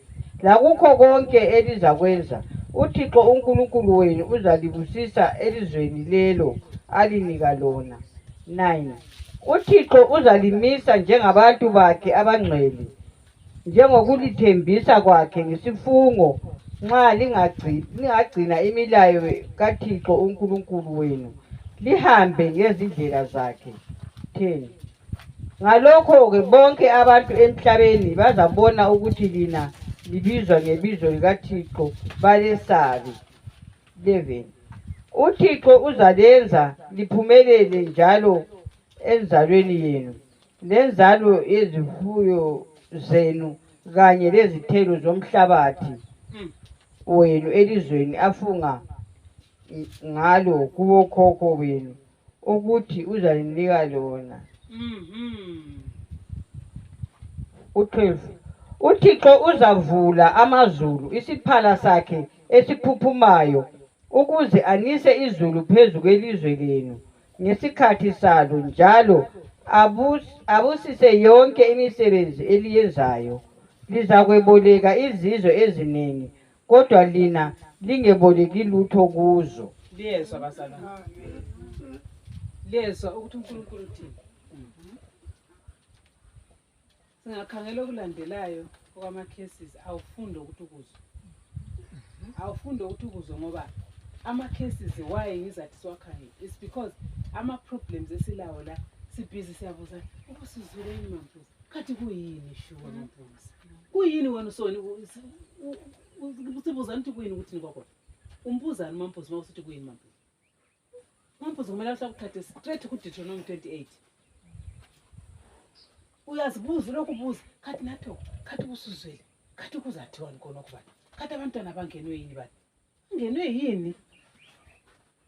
lakukho konke elizakwenza. uThixo uNkulunkulu wenu uzalibusisa elizweni lelo alinika lona. 9. uThixo uzalimisa njengabantu bakhe abangcwele, njengokulithembisa kwakhe ngesifungo, nxa lingagcina imilayo kaThixo uNkulunkulu wenu, lihambe ngezindlela zakhe. 10. Ngalokho-ke bonke abantu emhlabeni bazabona ukuthi lina libizwa ngebizo likaThixo, balesabe. 11. uThixo uzalenza liphumelele njalo enzalweni yenu, lenzalo yezifuyo zenu kanye lezithelo zomhlabathi wenu elizweni afunga ngalo kubokhokho benu ukuthi uzalinika lona. 12. uThixo uzavula amazulu, isiphala sakhe esiphuphumayo, ukuze anise izulu phezu kwelizwe lenu ngesikhathi salo, njalo abusise yonke imisebenzi eliyenzayo. Lizakweboleka izizwe eziningi, kodwa lina lingeboleki lutho kuzo. Liyezwa bazalwane. Liyezwa ukuthi uNkulunkulu uthini. Singakhangela okulandelayo okwama-cases, awufunde ukuthi ukuzwe. Awufunde ukuthi ukuzwe ngoba ama-cases why ngizathi siwakhangele. It's because ama-problems esilawo la sibhizi siyabuza ukusizwile yini mamfuza. Khathi kuyini shuwa mamfuza. Kuyini wena usoni usibuzana ukuthi kuyini ukuthi nikho. umbuzani uMamposi mawusithi kuyini Mamposi? uMamposi kumele ahlala ukuthathe straight kuDeuteronomy 28. Uyazibuza lokhu ubuza, khathi natho, khathi kusuzwele, khathi kuzathiwa khona kubani? Khathi abantwana bangenwe yini bani? Bangenwe yini?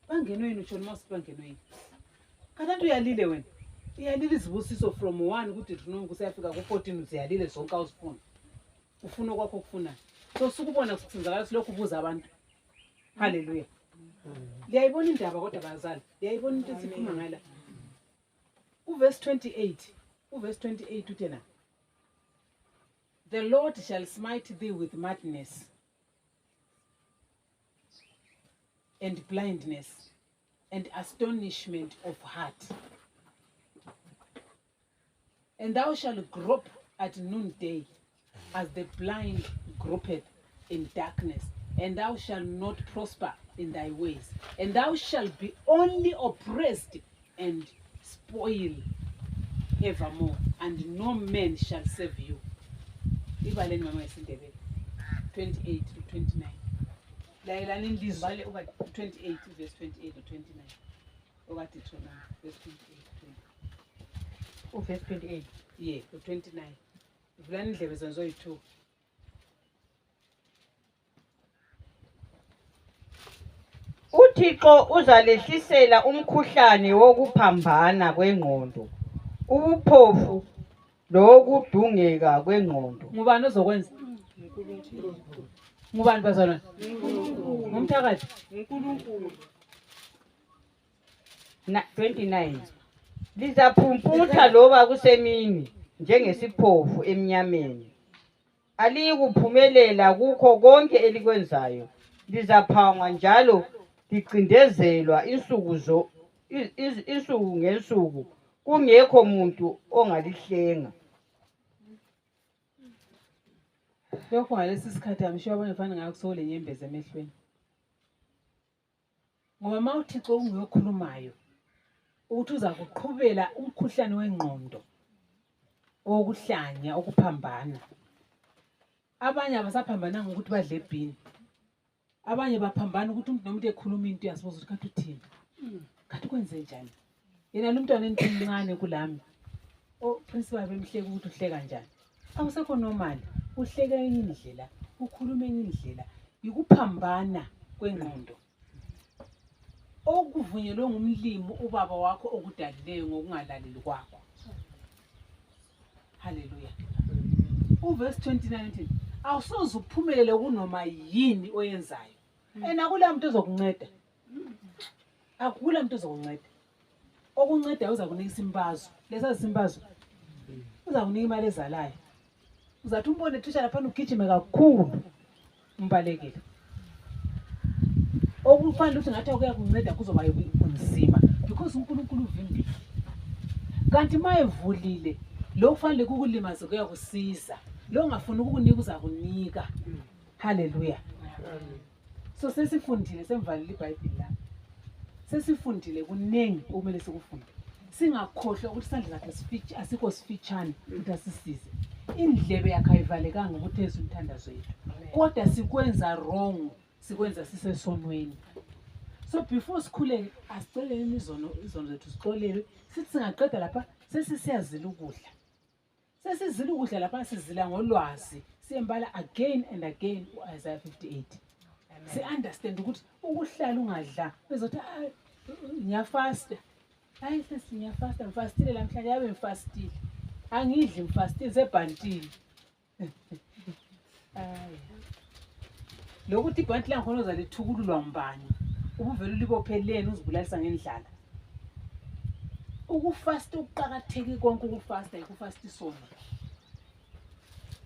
Bangenwe yini utsho mawusithi bangenwe yini? Khathi uyalile wena. Iyalile izibusiso from 1 kuDeuteronomy kusiyafika ku14 uziyalile zonke awuzifuna. Ufuna okwakho okufunayo. So sukubona kusenzakala lokhu ubuza abantu. Hallelujah. Liyayibona indaba kodwa bazali. Liyayibona into esikhuluma ngala. Uverse 28. Uverse 28 uthena. The Lord shall smite thee with madness and blindness and astonishment of heart. And thou shalt grope at noonday, as the blind gropeth in darkness, and thou shalt not prosper in thy ways, and thou shalt be only oppressed and spoil evermore, and no man shall save you. Ibaleni mama yesindebele 28 to 29. Layelani indizwa bale uba 28 verse 28 to 29. Okade thona verse 28 Verse 28. yeah to 29. Vulani indlebe zenu zoyi2. uThixo uzalehlisela umkhuhlane wokuphambana kwengqondo, ubuphofu lokudungeka kwengqondo. Ngubani ozokwenza? Ngubani bazalwane? Ngumthakathi. 29. Lizaphumputha loba kusemini njengesiphofu emnyameni. Aliyikuphumelela kukho konke elikwenzayo. Lizaphangwa njalo licindezelwa insuku ngensuku. Kungekho muntu ongalihlenga. Lokho ngalesi sikhathi amshiya abanye fana ngakusole nyembezi emehlweni. Ngoba mawuThixo ungiyokhulumayo ukuthi uza kuqhubela umkhuhlane wengqondo okuhlanya okuphambana. Abanye abasaphambananga ukuthi badle ebhini. Abanye baphambana ukuthi umuntu nomuntu ekhuluma into yasibuza ukuthi kathi uthini. Kathi kwenze njani? Yena lo mntwana enincane kulami. Principal bemhleka ukuthi uhleka njani. Awusekho normal. Uhleka enye indlela, ukhuluma enye indlela. Yikuphambana kwengqondo. Okuvunyelwe ngumlimi ubaba wakho okudalileyo ngokungalaleli kwakho. Hallelujah. Uverse 29 uthi awusoze uphumelele kunoma yini oyenzayo. Akula muntu ozokunceda. Akula muntu ozokunceda. Okunceda uza kunika isimbazo. Lesa simbazo uza kunika imali ezalayo. Uzathi umbone thisha lapha ugijime kakhulu umbalekile. Okufanele ukuthi ngathi akuyakunceda kuzoba kunzima because uNkulunkulu uvimbile. Kanti mayevulile lo kufanele ukulimaza kuyakusiza. Lo ngafuni ukukunika uza kunika. Hallelujah. So sesifundile semvalile iBhayibheli la. Sesifundile kunengi okumele sikufunde. Singakhohlwa ukuthi isandla sakhe asikho sifitshane ukuthi asisize. Indlebe yakhe ayivalekanga ukuthi eze umthandazo wethu. Kodwa sikwenza wrong, sikwenza sisesonweni. So before sikhuleke asiceleni izono zethu sixolelwe, sithi singaqeda lapha sesisiyazila ukudla. Sesizila ukudla lapha sizila ngolwazi. Siyembala again and again uIsaiah 58. Si understand ukuthi ukuhlala ungadla bezothi ngiyafasta. Hayi sesi ngiyafasta, ngifastile namhlanje yabe ngifastile. Angidli ngifastile sebhantini. Lokuthi ibhanti la khona uzalithukululwa ngubani. Ubuvela ulibopheleni uzibulalisa ngendlala. Ukufasta ukuqhakatheke konke ukufasta ikufasta isona.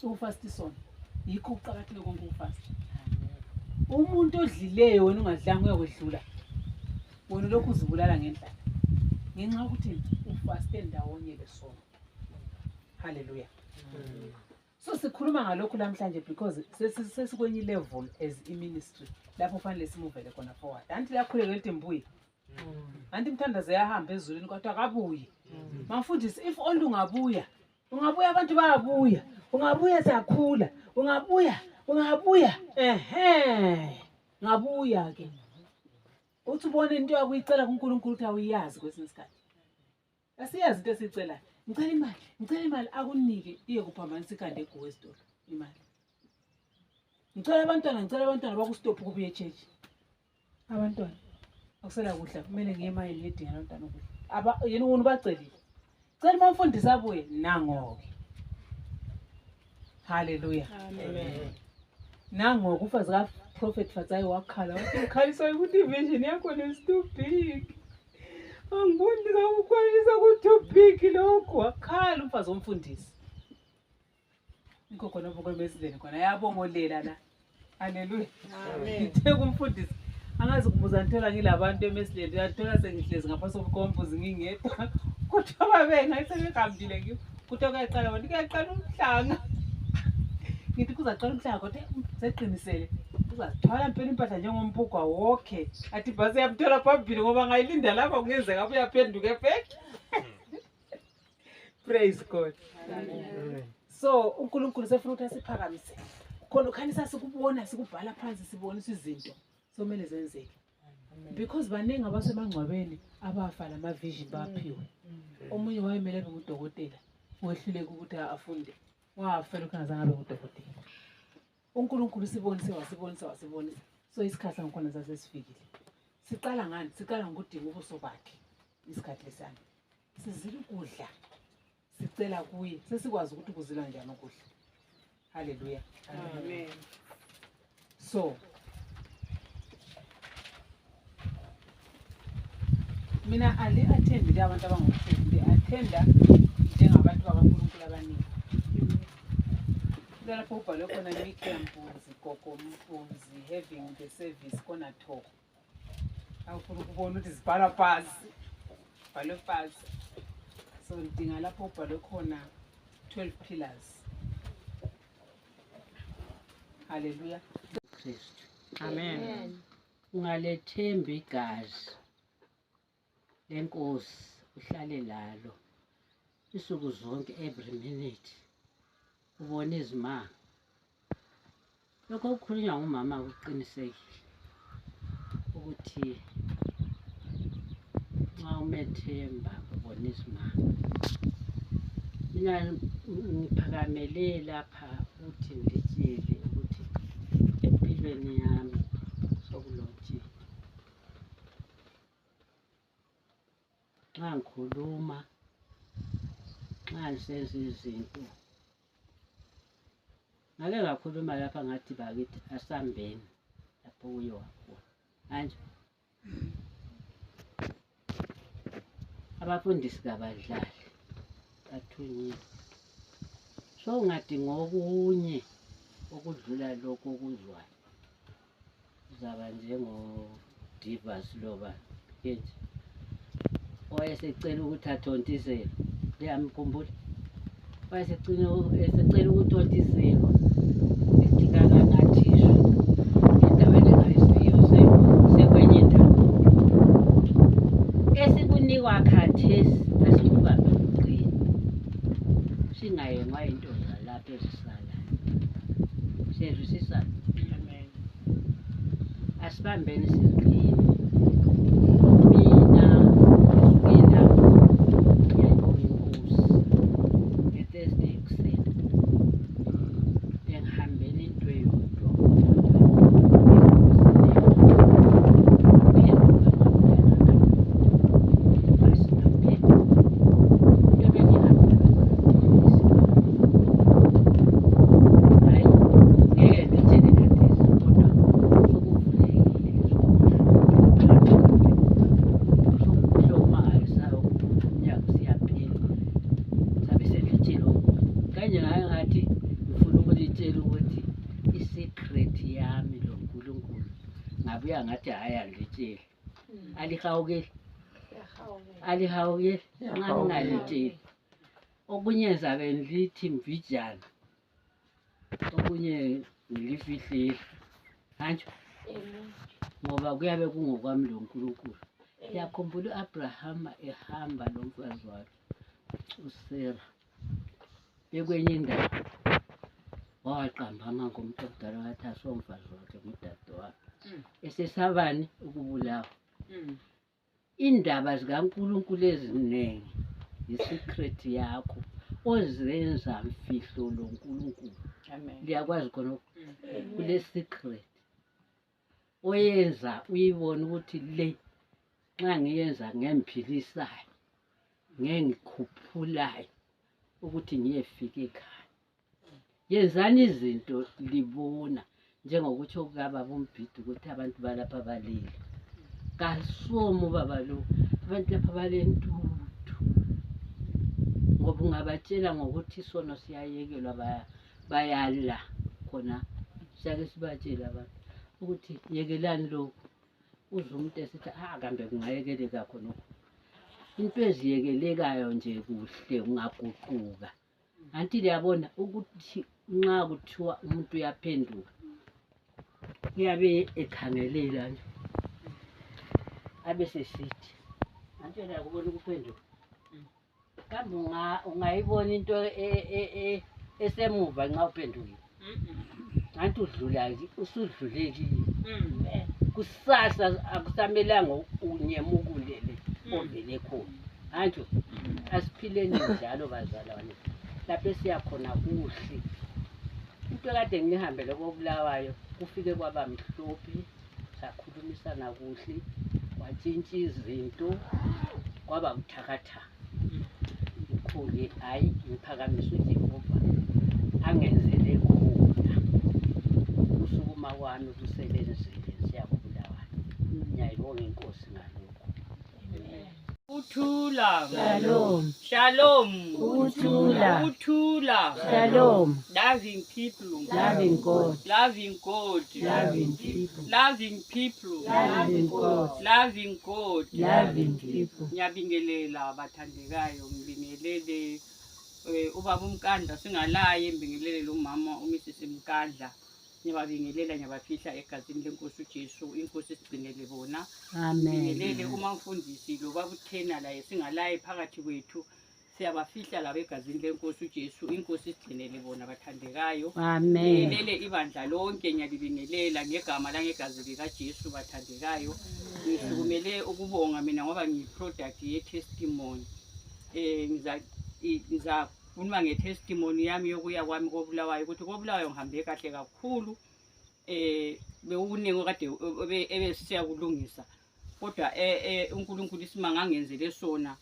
Ukufasta isona. Yikho ukuqhakatheke konke ukufasta. Umuntu odlileyo wena ungadlanga uyakwedlula. Wena lokhu uzibulala ngendlala. Ngenxa ukuthi ufaste ndawonye lesona. Hallelujah. So sikhuluma ngalokho namhlanje because sesikwenye level as iministry lapho fanele simuvele khona forward. Anti lakhuleke lithi mbuyi. Anti imthandazo yahamba ezulwini kodwa akabuyi. Mafundisi if only ungabuya abantu bayabuya. Ungabuya siyakhula. Ungabuya. ngabuya-ke uthi ubone into yakuyicela kuNkulunkulu ukuthi awuyazi kwesinye isikhathi. Asiyazi into esiyicelayo. Ngicela imali akunike iye kuphambanisa ikhanda eguwe esitolo imali. Ngicela abantwana bakustop ukubuya e-church. Abantwana akusela kudla kumele ngiye emayini ngidinga abantwana ukudla. Yena ubacelile. Cela bamfundisa abuye nango-ke. Hallelujah. Amen. Nango ufazi kaProphet Fatsayi wakhala wathi ukhaliswa ukuthi ivision yakho is too big. Angiboni ngizakukholisa ukuthi too big lokho wakhala umfazi womfundisi. Ngikho khona bokwemesizeni khona yabongolela la. Hallelujah. Amen. Ngithe kumfundisi angazi kubuza ngithola ngilabantu emesileni yathola sengihlezi ngaphansi kombuzi ngingedwa. Kodwa babenga isebehambile ngiyo. Kuthi kuyaqala wona kuyaqala umhlanga. Ngithi kuzaqala umhlanga kodwa seqinisele. Uzazithwala impela impahla njengomphuga wokhe. Athi bhasi yamthola phambili ngoba ngayilinda lapha kungenzeka abuye aphenduke back. Praise God. Amen. So uNkulunkulu sefuna ukuthi asiphakamise. Khona ukhanisa sikubona sikubhala phansi sibonisa izinto somele zenzeke. Because baningi abasemangcwabeni abafa lama vision baphiwe. Omunye wayemele abe ngudokotela. Wehluleka ukuthi afunde. Wafela ukuthi angazange abe ngudokotela. uNkulunkulu sibonise wasibonisa. So isikhathi sangikhona sasesifikile. Siqala ngani? Siqala ngokudinga ubuso bakhe. Isikhathi lesami. Sizile ukudla. Sicela kuye. Sesikwazi ukuthi kuzilwa njani ukudla. Hallelujah. Amen. So mina ali-attend abantu abangokuthembi. Attenda njengabantu bakaNkulunkulu abaningi. Lapho ubhalwe khona Mikia Mpunzi, Gogo Mpunzi, having the service khona talk. Awufuna ukubona ukuthi zibhala phansi. Bhalwe phansi. So ngidinga lapho ubhalwe khona 12 pillars. Hallelujah. Kristu. Amen. Ungalethemba igazi lenkosi uhlale lalo isuku zonke every minute. Ubone izimanga. Lokho kukhulunywa ngumama ukuqinisekile ukuthi nxa umethemba ubone izimanga. Mina ngiphakamele lapha ukuthi ngitshele ukuthi empilweni yami sokulotshile. Nxa ngikhuluma, nxa ngisenza izinto, ngake ngakhuluma lapha ngathi bakithi asambeni lapho kuyiwa khona. Manje abafundisi kabadlali bathunyiwe. So ungadinga okunye okudlula lokho okuzwayo. Uzaba njengo-Divas loba nje owayesecela ukuthi athontisele. Liyamkhumbula? Wayesecela ukuthi thontisele. Ejika kangathiswe endaweni engayisiyo sekwenye indawo. Esikunikwa khathesi asikubambe uqine. Singayengwa into zalapha ezisalayo. Siyezwisisa? Amen. Asibambeni siqine. Mina ngisukela ngiyayibonga inkosi nge-Thursday ekuseni. Ngihambele into eyodwa. Ngabuya ngathi hayi angitsheli. Alihawukeli. Alihawukeli. Ngangalitsheli. Okunye zabe ngithi mvijana. Okunye ngilifihlile. Kanjalo ngoba kuyabe kungokwami lo nkulunkulu. Ngiyakhumbula uAbrahama ehamba lomfazi wakhe uSara. Bekwenye indawo. Waqamba amango umuntu omdala wathi asomfazi wakhe ngudadewabo. esesabani ukubulawa. Indaba zikaNkulunkulu eziningi i-secret yakho ozenza mfihlo lo nkulunkulu. Amen. Liyakwazi khona kule secret oyenza uyibone ukuthi le nxa ngiyenza ngemphilisayo ngengikhuphulayo ukuthi ngiyefika ekhaya. Yenzani izinto libona njengokuthi okubaba uMbhidi ukuthi abantu balapha balile. Kasomo baba lo abantu lapha balentuthu. Ngoba ungabatshela ngokuthi isono siyayekelwa bayala khona siyake sibatshela abantu ukuthi yekelani lokhu. Uze umuntu esithi kambe kungayekeleka khona. Into eziyekelekayo nje kuhle ungaguquka. Anti liyabona ukuthi nxa kuthiwa umuntu uyaphenduka uyabe ekhangelela nje abe sesithi anti yakubona ukuphenduka. Kambe ungayibona into esemuva nxa uphendukile. Anti udlula usudlulekile. Kusasa akusamelanga unyemukule le ovele khona. Anti asiphileni njalo bazalwane. Lapho siyakhona kuhle. Into kade ngihambele koBulawayo kufike kwaba mhlophe sakhulumisana kuhle watshintsha izinto kwaba buthakathaka. Ngikho-ke hayi ngiphakamisa uJehova angenzele khona usukuma kwami kusebenzile siyakuBulawayo. Ngiyayibonga inkosi ngalokho. Uthula. Shalom. Shalom. Ukuthula. Uthula. Shalom. Loving people. Loving God. Loving God. Loving people. Loving people. Loving God. Loving God. Loving people. Ngiyabingelela abathandekayo, ngibingelele ubaba uMkandla singalaye, ngibingelele lo mama uMrs Mkandla. Ngiyabingelela ngiyabafihla egazini lenkosi uJesu, inkosi isigcinele bona. Amen. Ngibingelele uma mfundisi lo baba uThena laye singalaye phakathi kwethu. Siyabafihla labo egazini lenkosi uJesu, inkosi isigcinele bona abathandekayo. Amen. Ngibingelele ibandla lonke, ngiyalibingelela ngegama langegazi likaJesu bathandekayo. Ngisukumele ukubonga mina ngoba ngiyiproduct ye-testimony. Ngizakhuluma nge-testimony yami yokuya kwami koBulawayo ukuthi koBulawayo ngihambe kahle kakhulu. Bewukuningi kade ebesiya kulungisa. Kodwa uNkulunkulu isimanga angenzele sona.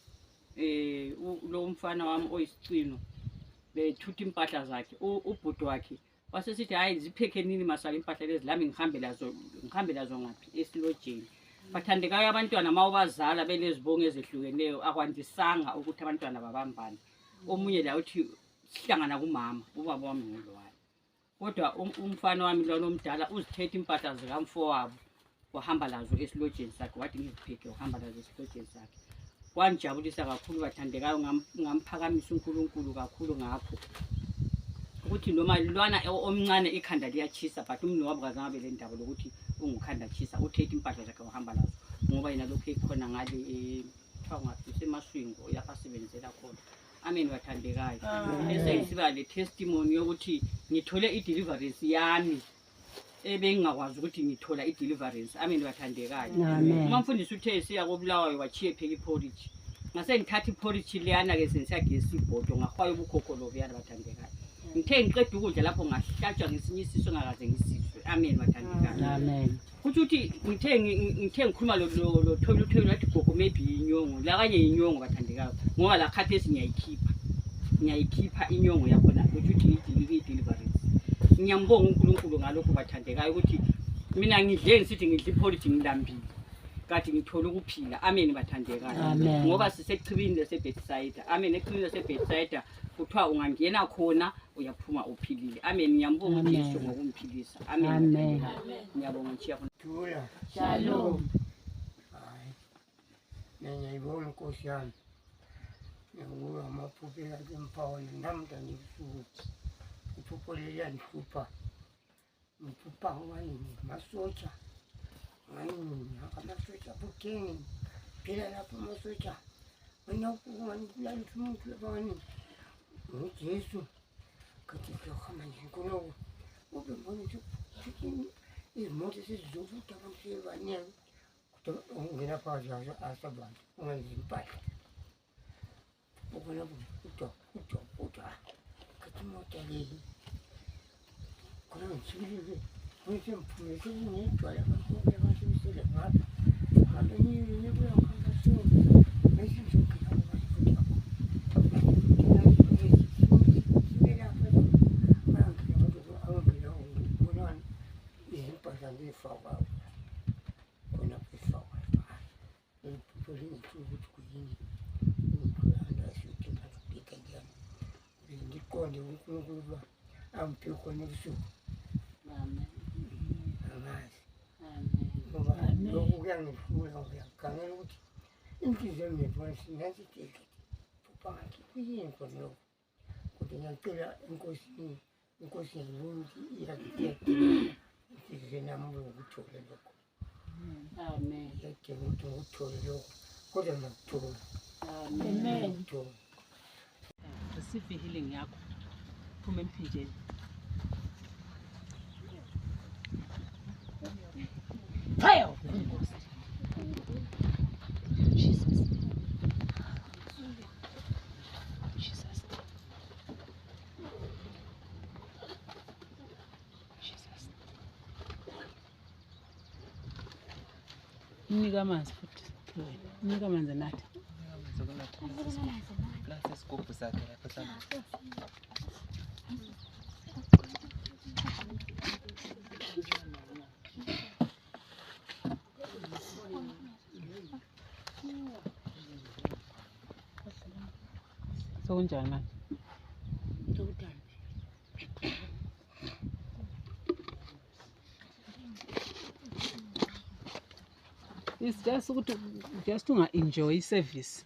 Lo mfana wami oyisicino bethutha impahla zakhe. Ubhuti wakhe wasesithi hayi ziphekhe nini masala impahla lezi lami ngihambe lazo ngaphi esilojeni. Bathandekayo abantwana mawubazala belezibongo ezehlukeneyo akwandisanga ukuthi abantwana babambane. Omunye la uthi sihlangana kumama ubaba wami ngolwayo. Kodwa umfana wami lo omdala uzithethe impahla zikamfowabo wahamba lazo esilojeni sakhe wathi ngizipheke wahamba lazo esilojeni sakhe. Kwanjabulisa kakhulu bathandekayo, ngamphakamisa uNkulunkulu kakhulu ngakho. Ukuthi noma lwana omncane ikhanda liyachisa but umni wabo kazangabe le ndaba lokuthi ungukhanda chisa uthethe impahla zakhe wahamba lazo ngoba yena lokho ekhona ngale ngaphi emaswingo yapha sebenzela khona. Amen bathandekayo. Bese ngisiba le testimony yokuthi ngithole i-deliverance yami ebengingakwazi ukuthi ngithola i-deliverance. Amen bathandekayo. Amen. Uma mfundisi uthe siya koBulawayo wachiye phela iporridge. Ngase ngithatha iporridge leyana ke sensiyagesa ibhodo ngahwaye ubukhokholo buyana bathandekayo. Ngithe ngiqeda ukudla lapho ngahlatshwa ngesinye isiso ngakaze ngisizwe. Amen bathandekayo. Amen. Ukuthi ngithe ngikhuluma lo tholo lathi gogo maybe inyongo la kanye inyongo bathandekayo ngoba la khathesi ngiyayikhipha inyongo yakho la ukuthi i-deliverance. Ngiyambonga uNkulunkulu ngalokho bathandekayo ukuthi mina ngidle ngisithi ngidla iporridge ngilambile kade ngithola ukuphila. Amen bathandekayo. Amen. Ngoba sisechibini leseBethsaida. Amen. Echibini leseBethsaida kuthiwa ungangena khona uyaphuma uphilile. Amen. Ngiyambonga uJesu ngokumphilisa. Amen. Amen. Ngiyabonga nchiya. Thula. Shalom. Hayi. Ngiyayibona inkosi yami. Ngikuwa amaphupho akhe mpawona namda ngisukuthi. Iphupho leliya lihlupha. Ngiphupha ngoba ngamasotsha. Amasotsha butheni. Phela lapho amasotsha. Wena ukungani umuntu labani. uJesu kathi kuhamba nje khona ube mbona ukuthi izimoto esizizovutha abantu sebaningi ukuthi ungena phakathi yazo asabantu ungenza impahla ubona kuthiwa kathi imoto leli khona ngijikilile ngisemphumile sekunedwala abantu besele ngapha ngabe nibuya mkhankasweni besizogila izimpahla ngiyifakwayo khona ifakwa ukuthi kuyini andasithi ngazibika njani ngiqonde uNkulunkulu uba angiphe khona ebusuku angazi ngoba lokhu kuyangihlula ngiyakugangela ukuthi inhliziyo ngiyibona singasitheke phansi kuyini khona lokho kodwa ngiyacela enkosini inkosi ngibona ukuthi iyakudinga inhliziyo nami ukuthole lokho Amen. ngiyadinga ukuthi ngikuthole lokho kodwa ngiyakuthola Amen. ngikuthola receive healing yakho phuma emphinjeni. Fire of the Holy Ghost. Jesus. Jesus. Jesus. Mnika amanzi futhi. Mnika amanzi anathe. Plasi isigubhu sakhe lapha sana. Sokunjani manje? It's just ukuthi just unga-enjoy service.